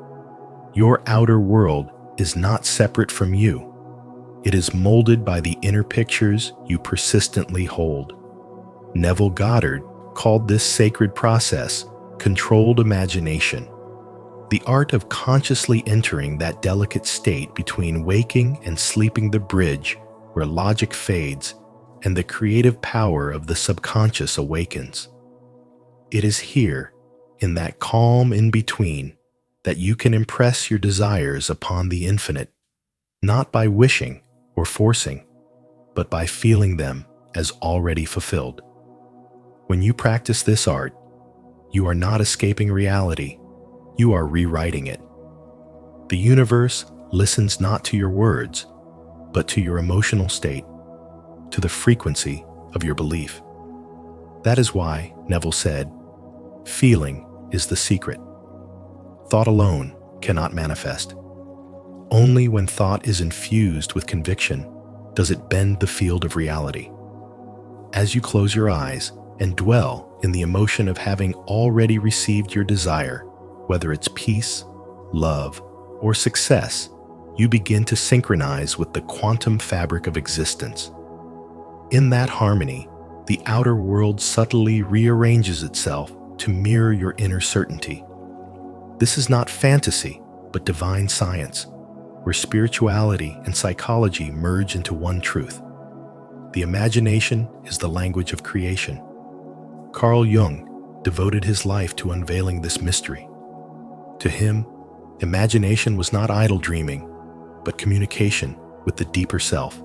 Your outer world is not separate from you. It is molded by the inner pictures you persistently hold. Neville Goddard called this sacred process controlled imagination. The art of consciously entering that delicate state between waking and sleeping, the bridge where logic fades and the creative power of the subconscious awakens. It is here, in that calm in-between, that you can impress your desires upon the infinite, not by wishing or forcing, but by feeling them as already fulfilled. When you practice this art, you are not escaping reality, you are rewriting it. The universe listens not to your words, but to your emotional state, to the frequency of your belief. That is why Neville said, "Feeling is the secret. Thought alone cannot manifest. Only when thought is infused with conviction does it bend the field of reality." As you close your eyes and dwell in the emotion of having already received your desire, whether it's peace, love, or success, you begin to synchronize with the quantum fabric of existence. In that harmony, the outer world subtly rearranges itself to mirror your inner certainty. This is not fantasy, but divine science, where spirituality and psychology merge into one truth. The imagination is the language of creation. Carl Jung devoted his life to unveiling this mystery. To him, imagination was not idle dreaming, but communication with the deeper self,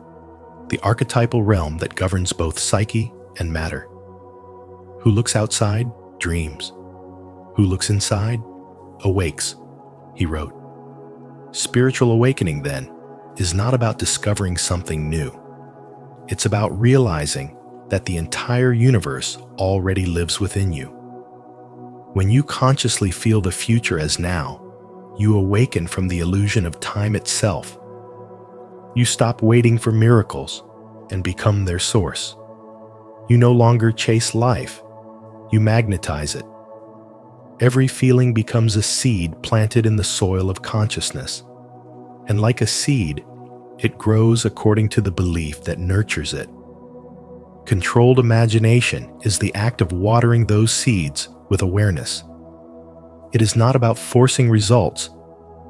the archetypal realm that governs both psyche and matter. Who looks outside dreams. Who looks inside awakes, he wrote. Spiritual awakening, then, is not about discovering something new. It's about realizing that the entire universe already lives within you. When you consciously feel the future as now, you awaken from the illusion of time itself. You stop waiting for miracles and become their source. You no longer chase life, you magnetize it. Every feeling becomes a seed planted in the soil of consciousness. And like a seed, it grows according to the belief that nurtures it. Controlled imagination is the act of watering those seeds with awareness. It is not about forcing results,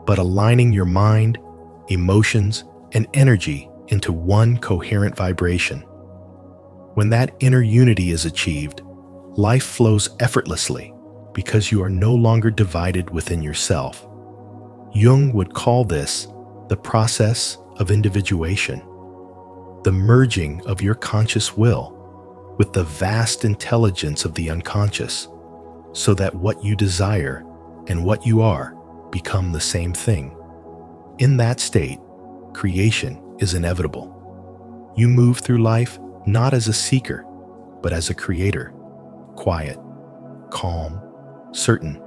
but aligning your mind, emotions, and energy into one coherent vibration. When that inner unity is achieved, life flows effortlessly because you are no longer divided within yourself. Jung would call this the process of individuation, the merging of your conscious will with the vast intelligence of the unconscious, so that what you desire and what you are become the same thing. In that state, creation is inevitable. You move through life not as a seeker, but as a creator, quiet, calm, certain.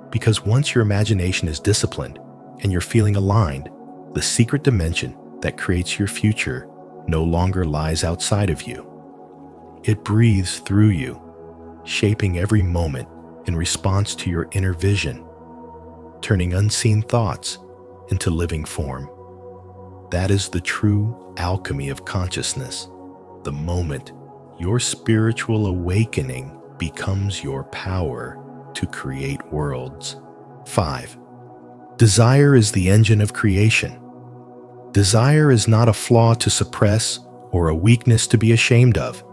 Because once your imagination is disciplined and you're feeling aligned, the secret dimension that creates your future no longer lies outside of you. It breathes through you, shaping every moment in response to your inner vision, turning unseen thoughts into living form. That is the true alchemy of consciousness, the moment your spiritual awakening becomes your power to create worlds. 5. Desire is the engine of creation. Desire is not a flaw to suppress or a weakness to be ashamed of.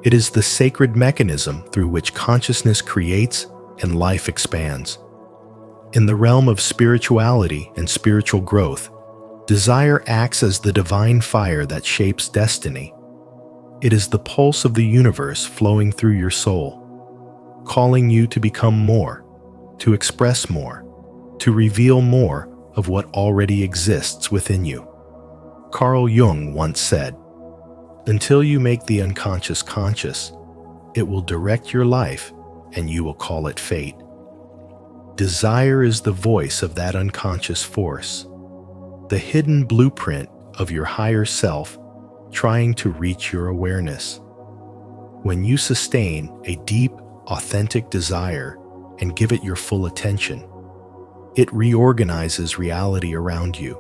It is the sacred mechanism through which consciousness creates and life expands. In the realm of spirituality and spiritual growth, Desire acts as the divine fire that shapes destiny. It is the pulse of the universe flowing through your soul, calling you to become more, to express more, to reveal more of what already exists within you. Carl Jung once said, "Until you make the unconscious conscious, it will direct your life and you will call it fate." Desire is the voice of that unconscious force, the hidden blueprint of your higher self trying to reach your awareness. When you sustain a deep, authentic desire and give it your full attention, it reorganizes reality around you,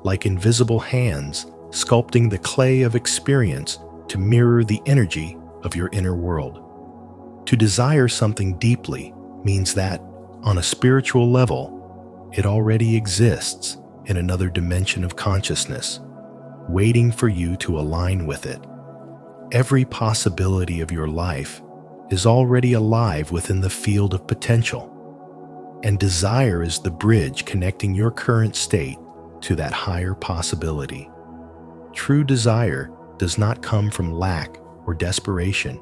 like invisible hands sculpting the clay of experience to mirror the energy of your inner world. To desire something deeply means that, on a spiritual level, it already exists in another dimension of consciousness, waiting for you to align with it. Every possibility of your life is already alive within the field of potential, and desire is the bridge connecting your current state to that higher possibility. True desire does not come from lack or desperation,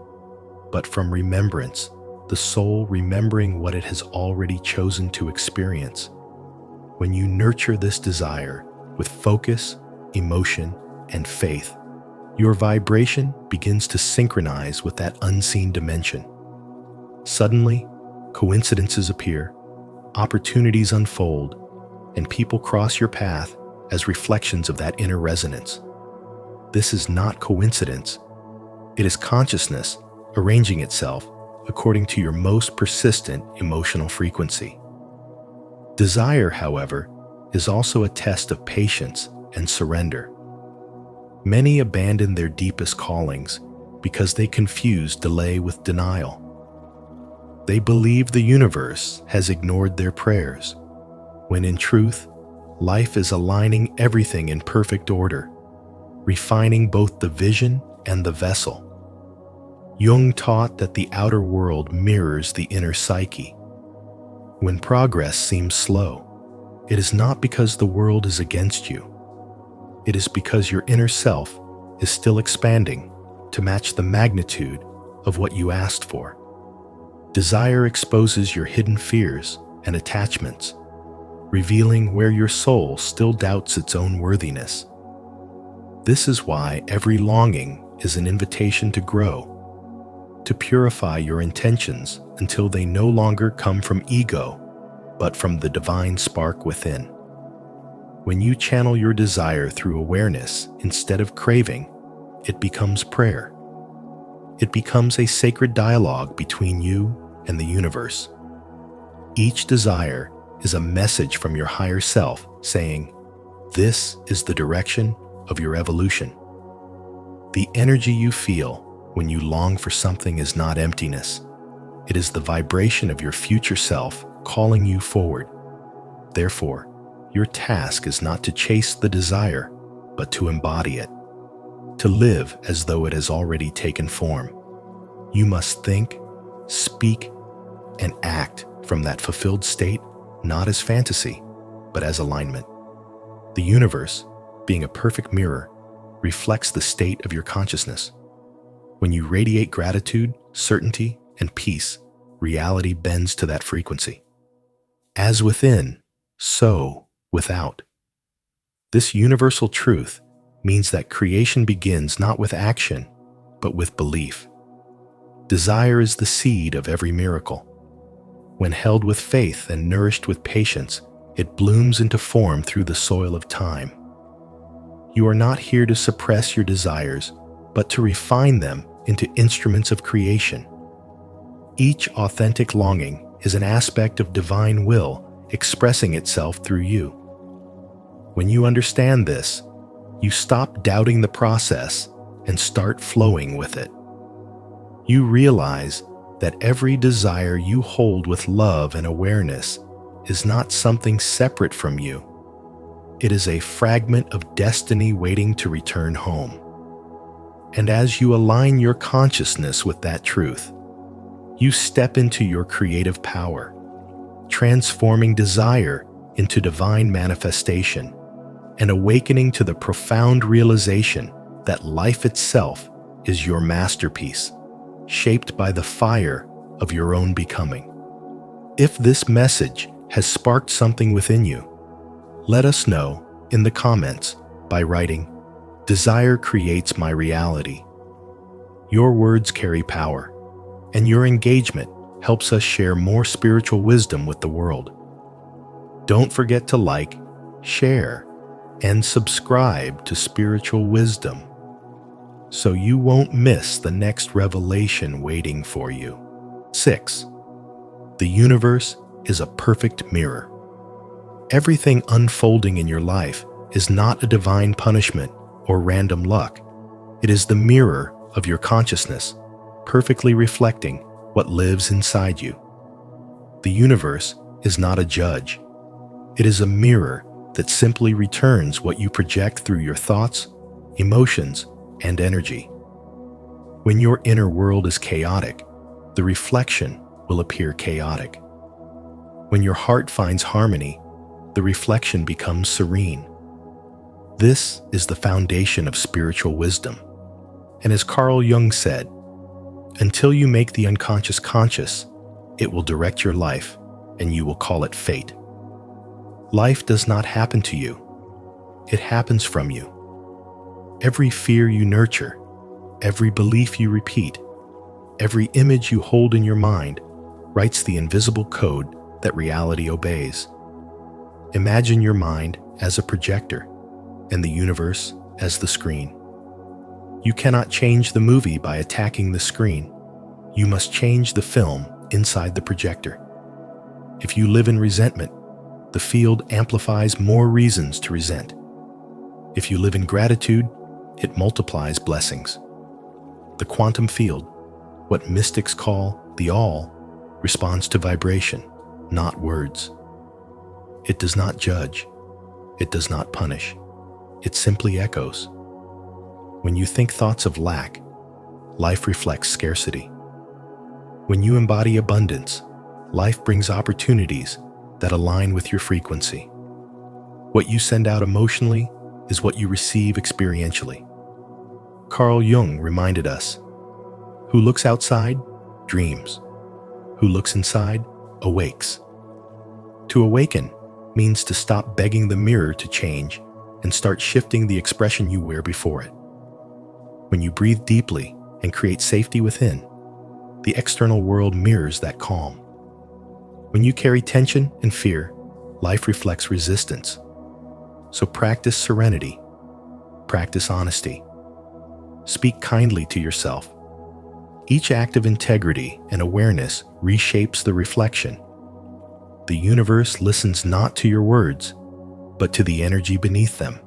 but from remembrance, the soul remembering what it has already chosen to experience. When you nurture this desire with focus, emotion, and faith, your vibration begins to synchronize with that unseen dimension. Suddenly, coincidences appear, opportunities unfold, and people cross your path as reflections of that inner resonance. This is not coincidence. It is consciousness arranging itself according to your most persistent emotional frequency. Desire, however, is also a test of patience and surrender. Many abandon their deepest callings because they confuse delay with denial. They believe the universe has ignored their prayers, when in truth, life is aligning everything in perfect order, refining both the vision and the vessel. Jung taught that the outer world mirrors the inner psyche. When progress seems slow, it is not because the world is against you. It is because your inner self is still expanding to match the magnitude of what you asked for. Desire exposes your hidden fears and attachments, revealing where your soul still doubts its own worthiness. This is why every longing is an invitation to grow, to purify your intentions until they no longer come from ego, but from the divine spark within. When you channel your desire through awareness instead of craving, it becomes prayer. It becomes a sacred dialogue between you and the universe. Each desire is a message from your higher self saying, "This is the direction of your evolution." The energy you feel when you long for something is not emptiness. It is the vibration of your future self calling you forward. Therefore, your task is not to chase the desire, but to embody it, to live as though it has already taken form. You must think, speak, and act from that fulfilled state, not as fantasy, but as alignment. The universe, being a perfect mirror, reflects the state of your consciousness. When you radiate gratitude, certainty, and peace, reality bends to that frequency. As within, so without. This universal truth means that creation begins not with action, but with belief. Desire is the seed of every miracle. When held with faith and nourished with patience, it blooms into form through the soil of time. You are not here to suppress your desires, but to refine them into instruments of creation. Each authentic longing is an aspect of divine will expressing itself through you. When you understand this, you stop doubting the process and start flowing with it. You realize that every desire you hold with love and awareness is not something separate from you. It is a fragment of destiny waiting to return home. And as you align your consciousness with that truth, you step into your creative power, transforming desire into divine manifestation. and awakening to the profound realization that life itself is your masterpiece, shaped by the fire of your own becoming. If this message has sparked something within you, let us know in the comments by writing, "Desire creates my reality." Your words carry power, and your engagement helps us share more spiritual wisdom with the world. Don't forget to like, share, and subscribe to Spiritual Wisdom so you won't miss the next revelation waiting for you. 6. The universe is a perfect mirror. Everything unfolding in your life is not a divine punishment or random luck. It is the mirror of your consciousness, perfectly reflecting what lives inside you. The universe is not a judge. It is a mirror that simply returns what you project through your thoughts, emotions, and energy. When your inner world is chaotic, the reflection will appear chaotic. When your heart finds harmony, the reflection becomes serene. This is the foundation of spiritual wisdom. And as Carl Jung said, until you make the unconscious conscious, it will direct your life, and you will call it fate. Life does not happen to you. It happens from you. Every fear you nurture, every belief you repeat, every image you hold in your mind writes the invisible code that reality obeys. Imagine your mind as a projector and the universe as the screen. You cannot change the movie by attacking the screen. You must change the film inside the projector. If you live in resentment, the field amplifies more reasons to resent. If you live in gratitude, it multiplies blessings. The quantum field, what mystics call the all, responds to vibration, not words. It does not judge. It does not punish. It simply echoes. When you think thoughts of lack, life reflects scarcity. When you embody abundance, life brings opportunities that align with your frequency. What you send out emotionally is what you receive experientially. Carl Jung reminded us, who looks outside, dreams. Who looks inside, awakes. To awaken means to stop begging the mirror to change and start shifting the expression you wear before it. When you breathe deeply and create safety within, the external world mirrors that calm. When you carry tension and fear, life reflects resistance. So practice serenity, practice honesty. Speak kindly to yourself. Each act of integrity and awareness reshapes the reflection. The universe listens not to your words, but to the energy beneath them.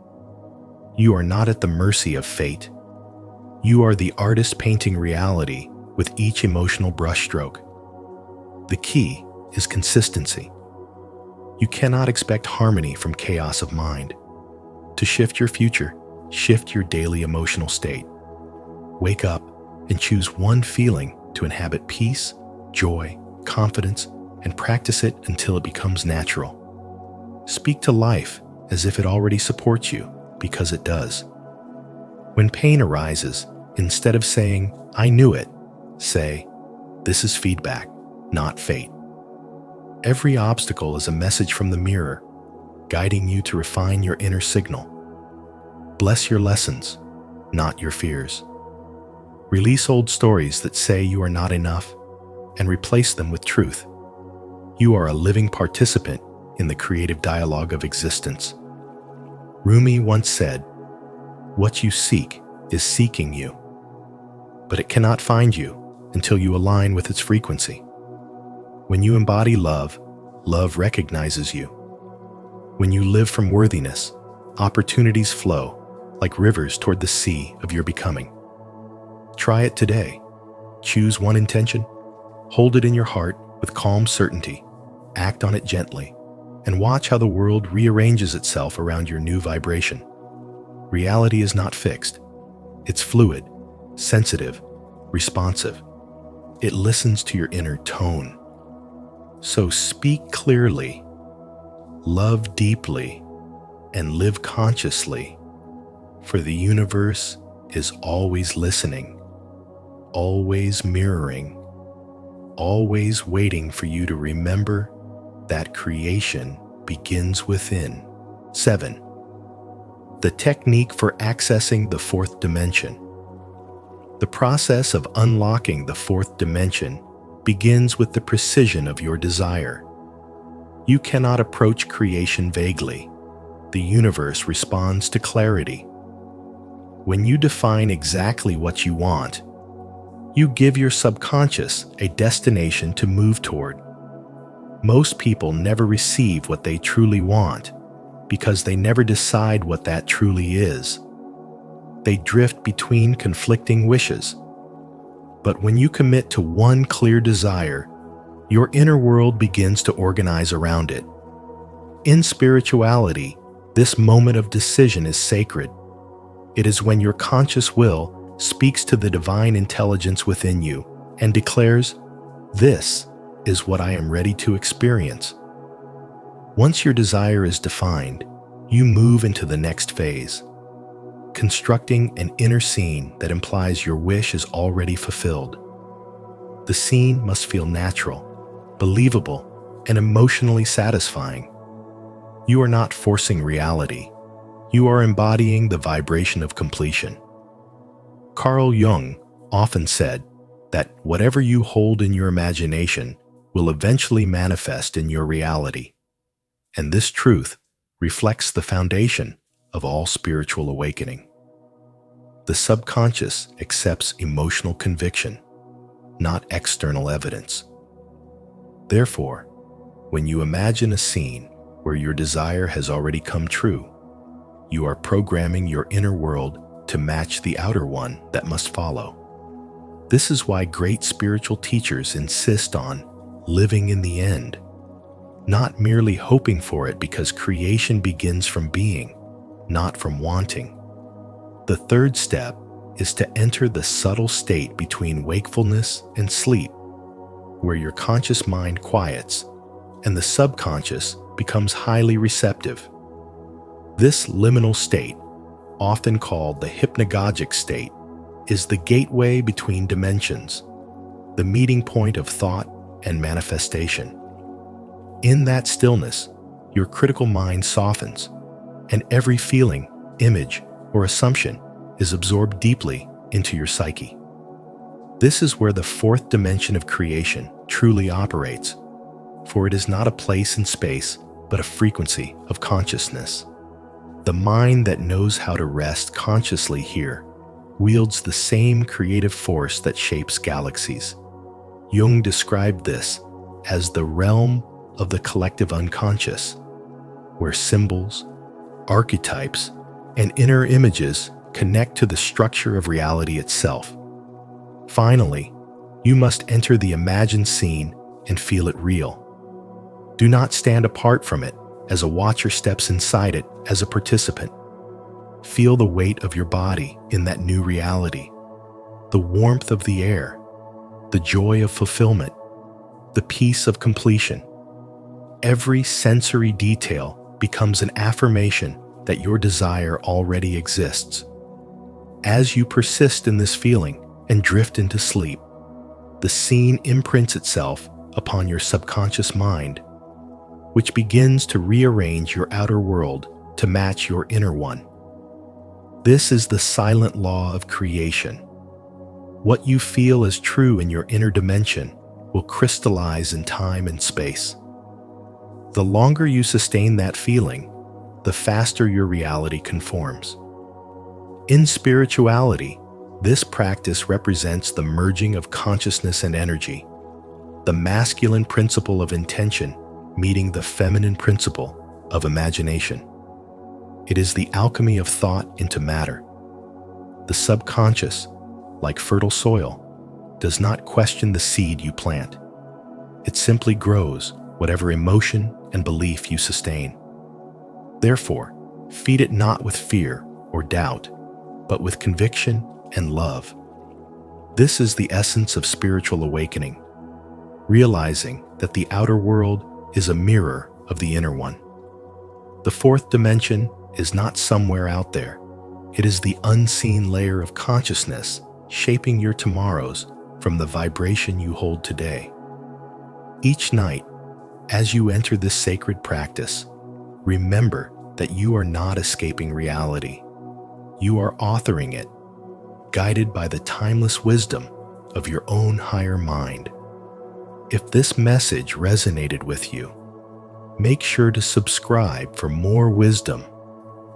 You are not at the mercy of fate. You are the artist painting reality with each emotional brushstroke. The key is consistency. You cannot expect harmony from chaos of mind. To shift your future, shift your daily emotional state. Wake up and choose one feeling to inhabit peace, joy, confidence, and practice it until it becomes natural. Speak to life as if it already supports you, because it does. When pain arises, instead of saying, "I knew it," say, "This is feedback, not fate." Every obstacle is a message from the mirror, guiding you to refine your inner signal. Bless your lessons, not your fears. Release old stories that say you are not enough and replace them with truth. You are a living participant in the creative dialogue of existence. Rumi once said, "What you seek is seeking you, but it cannot find you until you align with its frequency." When you embody love, love recognizes you. When you live from worthiness, opportunities flow like rivers toward the sea of your becoming. Try it today. Choose one intention, hold it in your heart with calm certainty, act on it gently, and watch how the world rearranges itself around your new vibration. Reality is not fixed. It's fluid, sensitive, responsive. It listens to your inner tone. So speak clearly, love deeply, and live consciously, for the universe is always listening, always mirroring, always waiting for you to remember that creation begins within. 7. The technique for accessing the fourth dimension. The process of unlocking the fourth dimension begins with the precision of your desire. You cannot approach creation vaguely. The universe responds to clarity. When you define exactly what you want, you give your subconscious a destination to move toward. Most people never receive what they truly want because they never decide what that truly is. They drift between conflicting wishes. But when you commit to one clear desire, your inner world begins to organize around it. In spirituality, this moment of decision is sacred. It is when your conscious will speaks to the divine intelligence within you and declares, "This is what I am ready to experience." Once your desire is defined, you move into the next phase, constructing an inner scene that implies your wish is already fulfilled. The scene must feel natural, believable, and emotionally satisfying. You are not forcing reality. You are embodying the vibration of completion. Carl Jung often said that whatever you hold in your imagination will eventually manifest in your reality. And this truth reflects the foundation of all spiritual awakening. The subconscious accepts emotional conviction, not external evidence. Therefore, when you imagine a scene where your desire has already come true, you are programming your inner world to match the outer one that must follow. This is why great spiritual teachers insist on living in the end, not merely hoping for it, because creation begins from being, not from wanting. The third step is to enter the subtle state between wakefulness and sleep, where your conscious mind quiets and the subconscious becomes highly receptive. This liminal state, often called the hypnagogic state, is the gateway between dimensions, the meeting point of thought and manifestation. In that stillness, your critical mind softens, and every feeling, image, or assumption is absorbed deeply into your psyche. This is where the fourth dimension of creation truly operates, for it is not a place in space, but a frequency of consciousness. The mind that knows how to rest consciously here wields the same creative force that shapes galaxies. Jung described this as the realm of the collective unconscious, where symbols, archetypes, and inner images connect to the structure of reality itself. Finally, you must enter the imagined scene and feel it real. Do not stand apart from it as a watcher steps inside it as a participant. Feel the weight of your body in that new reality, the warmth of the air, the joy of fulfillment, the peace of completion. Every sensory detail becomes an affirmation that your desire already exists. As you persist in this feeling and drift into sleep, the scene imprints itself upon your subconscious mind, which begins to rearrange your outer world to match your inner one. This is the silent law of creation. What you feel as true in your inner dimension will crystallize in time and space. The longer you sustain that feeling, the faster your reality conforms. In spirituality, this practice represents the merging of consciousness and energy, the masculine principle of intention meeting the feminine principle of imagination. It is the alchemy of thought into matter. The subconscious, like fertile soil, does not question the seed you plant. It simply grows whatever emotion and belief you sustain. Therefore, feed it not with fear or doubt, but with conviction and love. This is the essence of spiritual awakening, realizing that the outer world is a mirror of the inner one. The fourth dimension is not somewhere out there. It is the unseen layer of consciousness shaping your tomorrows from the vibration you hold today. Each night, as you enter this sacred practice, remember that you are not escaping reality. You are authoring it, guided by the timeless wisdom of your own higher mind. If this message resonated with you, make sure to subscribe for more wisdom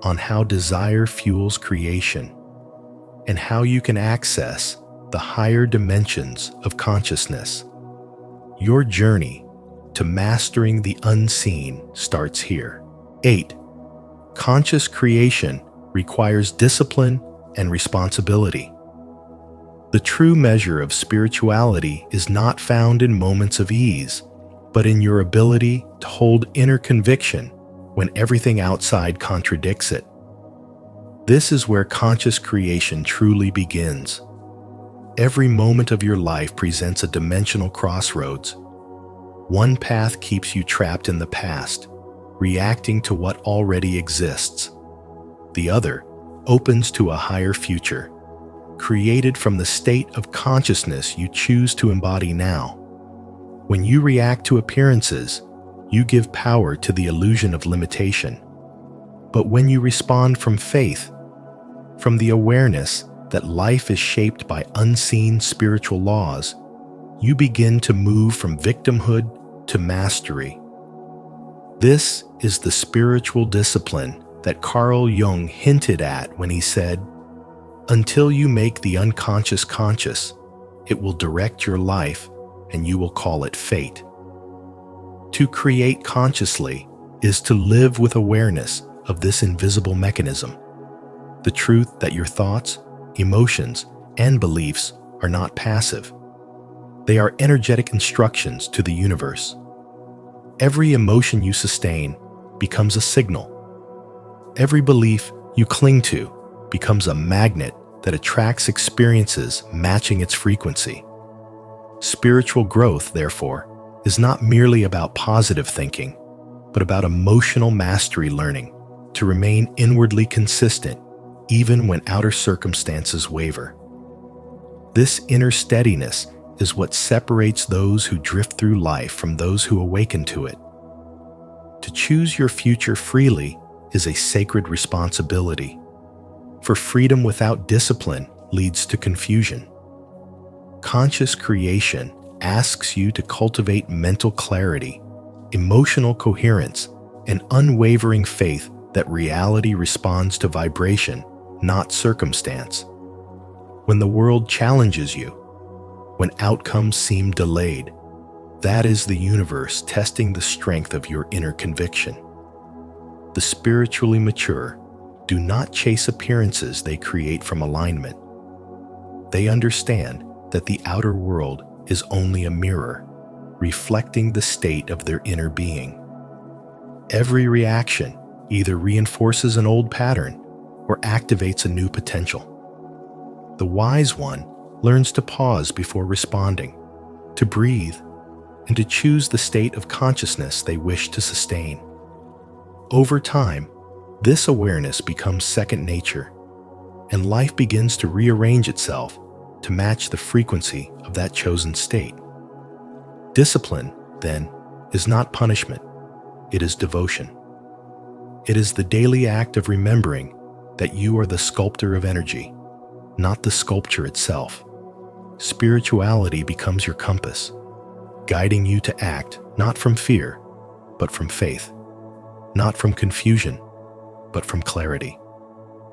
on how desire fuels creation and how you can access the higher dimensions of consciousness. Your journey to mastering the unseen starts here. 8. Conscious creation requires discipline and responsibility. The true measure of spirituality is not found in moments of ease, but in your ability to hold inner conviction when everything outside contradicts it. This is where conscious creation truly begins. Every moment of your life presents a dimensional crossroads. One path keeps you trapped in the past, reacting to what already exists. The other opens to a higher future, created from the state of consciousness you choose to embody now. When you react to appearances, you give power to the illusion of limitation. But when you respond from faith, from the awareness that life is shaped by unseen spiritual laws, you begin to move from victimhood to mastery. This is the spiritual discipline that Carl Jung hinted at when he said, "Until you make the unconscious conscious, it will direct your life and you will call it fate." To create consciously is to live with awareness of this invisible mechanism. The truth that your thoughts, emotions, and beliefs are not passive. They are energetic instructions to the universe. Every emotion you sustain becomes a signal. Every belief you cling to becomes a magnet that attracts experiences matching its frequency. Spiritual growth, therefore, is not merely about positive thinking, but about emotional mastery, learning to remain inwardly consistent even when outer circumstances waver. This inner steadiness is what separates those who drift through life from those who awaken to it. To choose your future freely is a sacred responsibility, for freedom without discipline leads to confusion. Conscious creation asks you to cultivate mental clarity, emotional coherence, and unwavering faith that reality responds to vibration, not circumstance. When the world challenges you, when outcomes seem delayed, that is the universe testing the strength of your inner conviction. The spiritually mature do not chase appearances they create from alignment. They understand that the outer world is only a mirror, reflecting the state of their inner being. Every reaction either reinforces an old pattern or activates a new potential. The wise one learns to pause before responding, to breathe, and to choose the state of consciousness they wish to sustain. Over time, this awareness becomes second nature, and life begins to rearrange itself to match the frequency of that chosen state. Discipline, then, is not punishment, it is devotion. It is the daily act of remembering that you are the sculptor of energy, not the sculpture itself. Spirituality becomes your compass, guiding you to act not from fear, but from faith, not from confusion, but from clarity.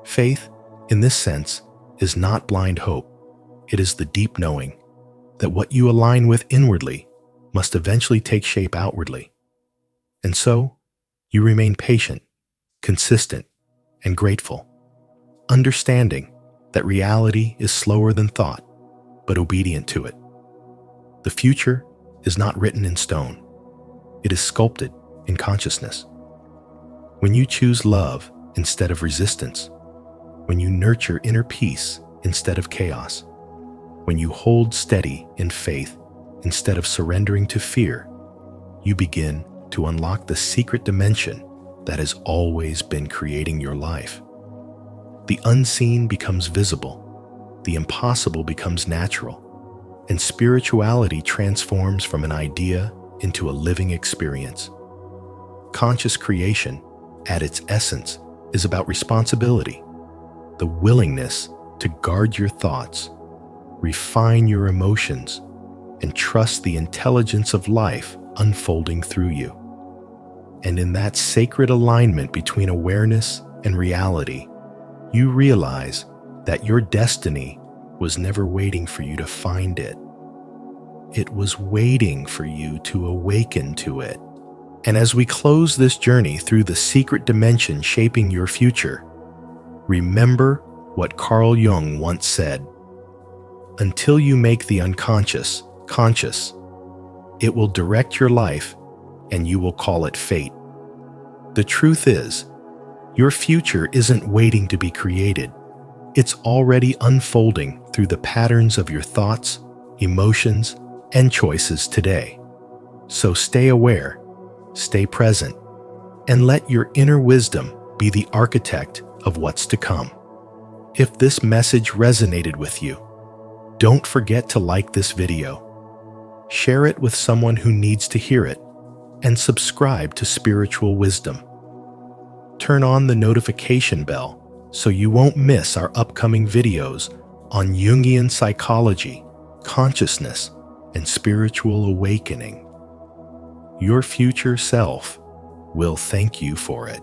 Faith, in this sense, is not blind hope. It is the deep knowing that what you align with inwardly must eventually take shape outwardly. And so, you remain patient, consistent, and grateful, understanding that reality is slower than thought, but obedient to it. The future is not written in stone. It is sculpted in consciousness. When you choose love instead of resistance, when you nurture inner peace instead of chaos, when you hold steady in faith instead of surrendering to fear, you begin to unlock the secret dimension that has always been creating your life. The unseen becomes visible, the impossible becomes natural, and spirituality transforms from an idea into a living experience. Conscious creation, at its essence, is about responsibility, the willingness to guard your thoughts, refine your emotions, and trust the intelligence of life unfolding through you. And in that sacred alignment between awareness and reality, you realize that your destiny was never waiting for you to find it. It was waiting for you to awaken to it. And as we close this journey through the secret dimension shaping your future, remember what Carl Jung once said: "Until you make the unconscious conscious, it will direct your life and you will call it fate." The truth is, your future isn't waiting to be created. It's already unfolding through the patterns of your thoughts, emotions, and choices today. So stay aware, stay present, and let your inner wisdom be the architect of what's to come. If this message resonated with you, don't forget to like this video, share it with someone who needs to hear it, and subscribe to Spiritual Wisdom. Turn on the notification bell so you won't miss our upcoming videos on Jungian psychology, consciousness, and spiritual awakening. Your future self will thank you for it.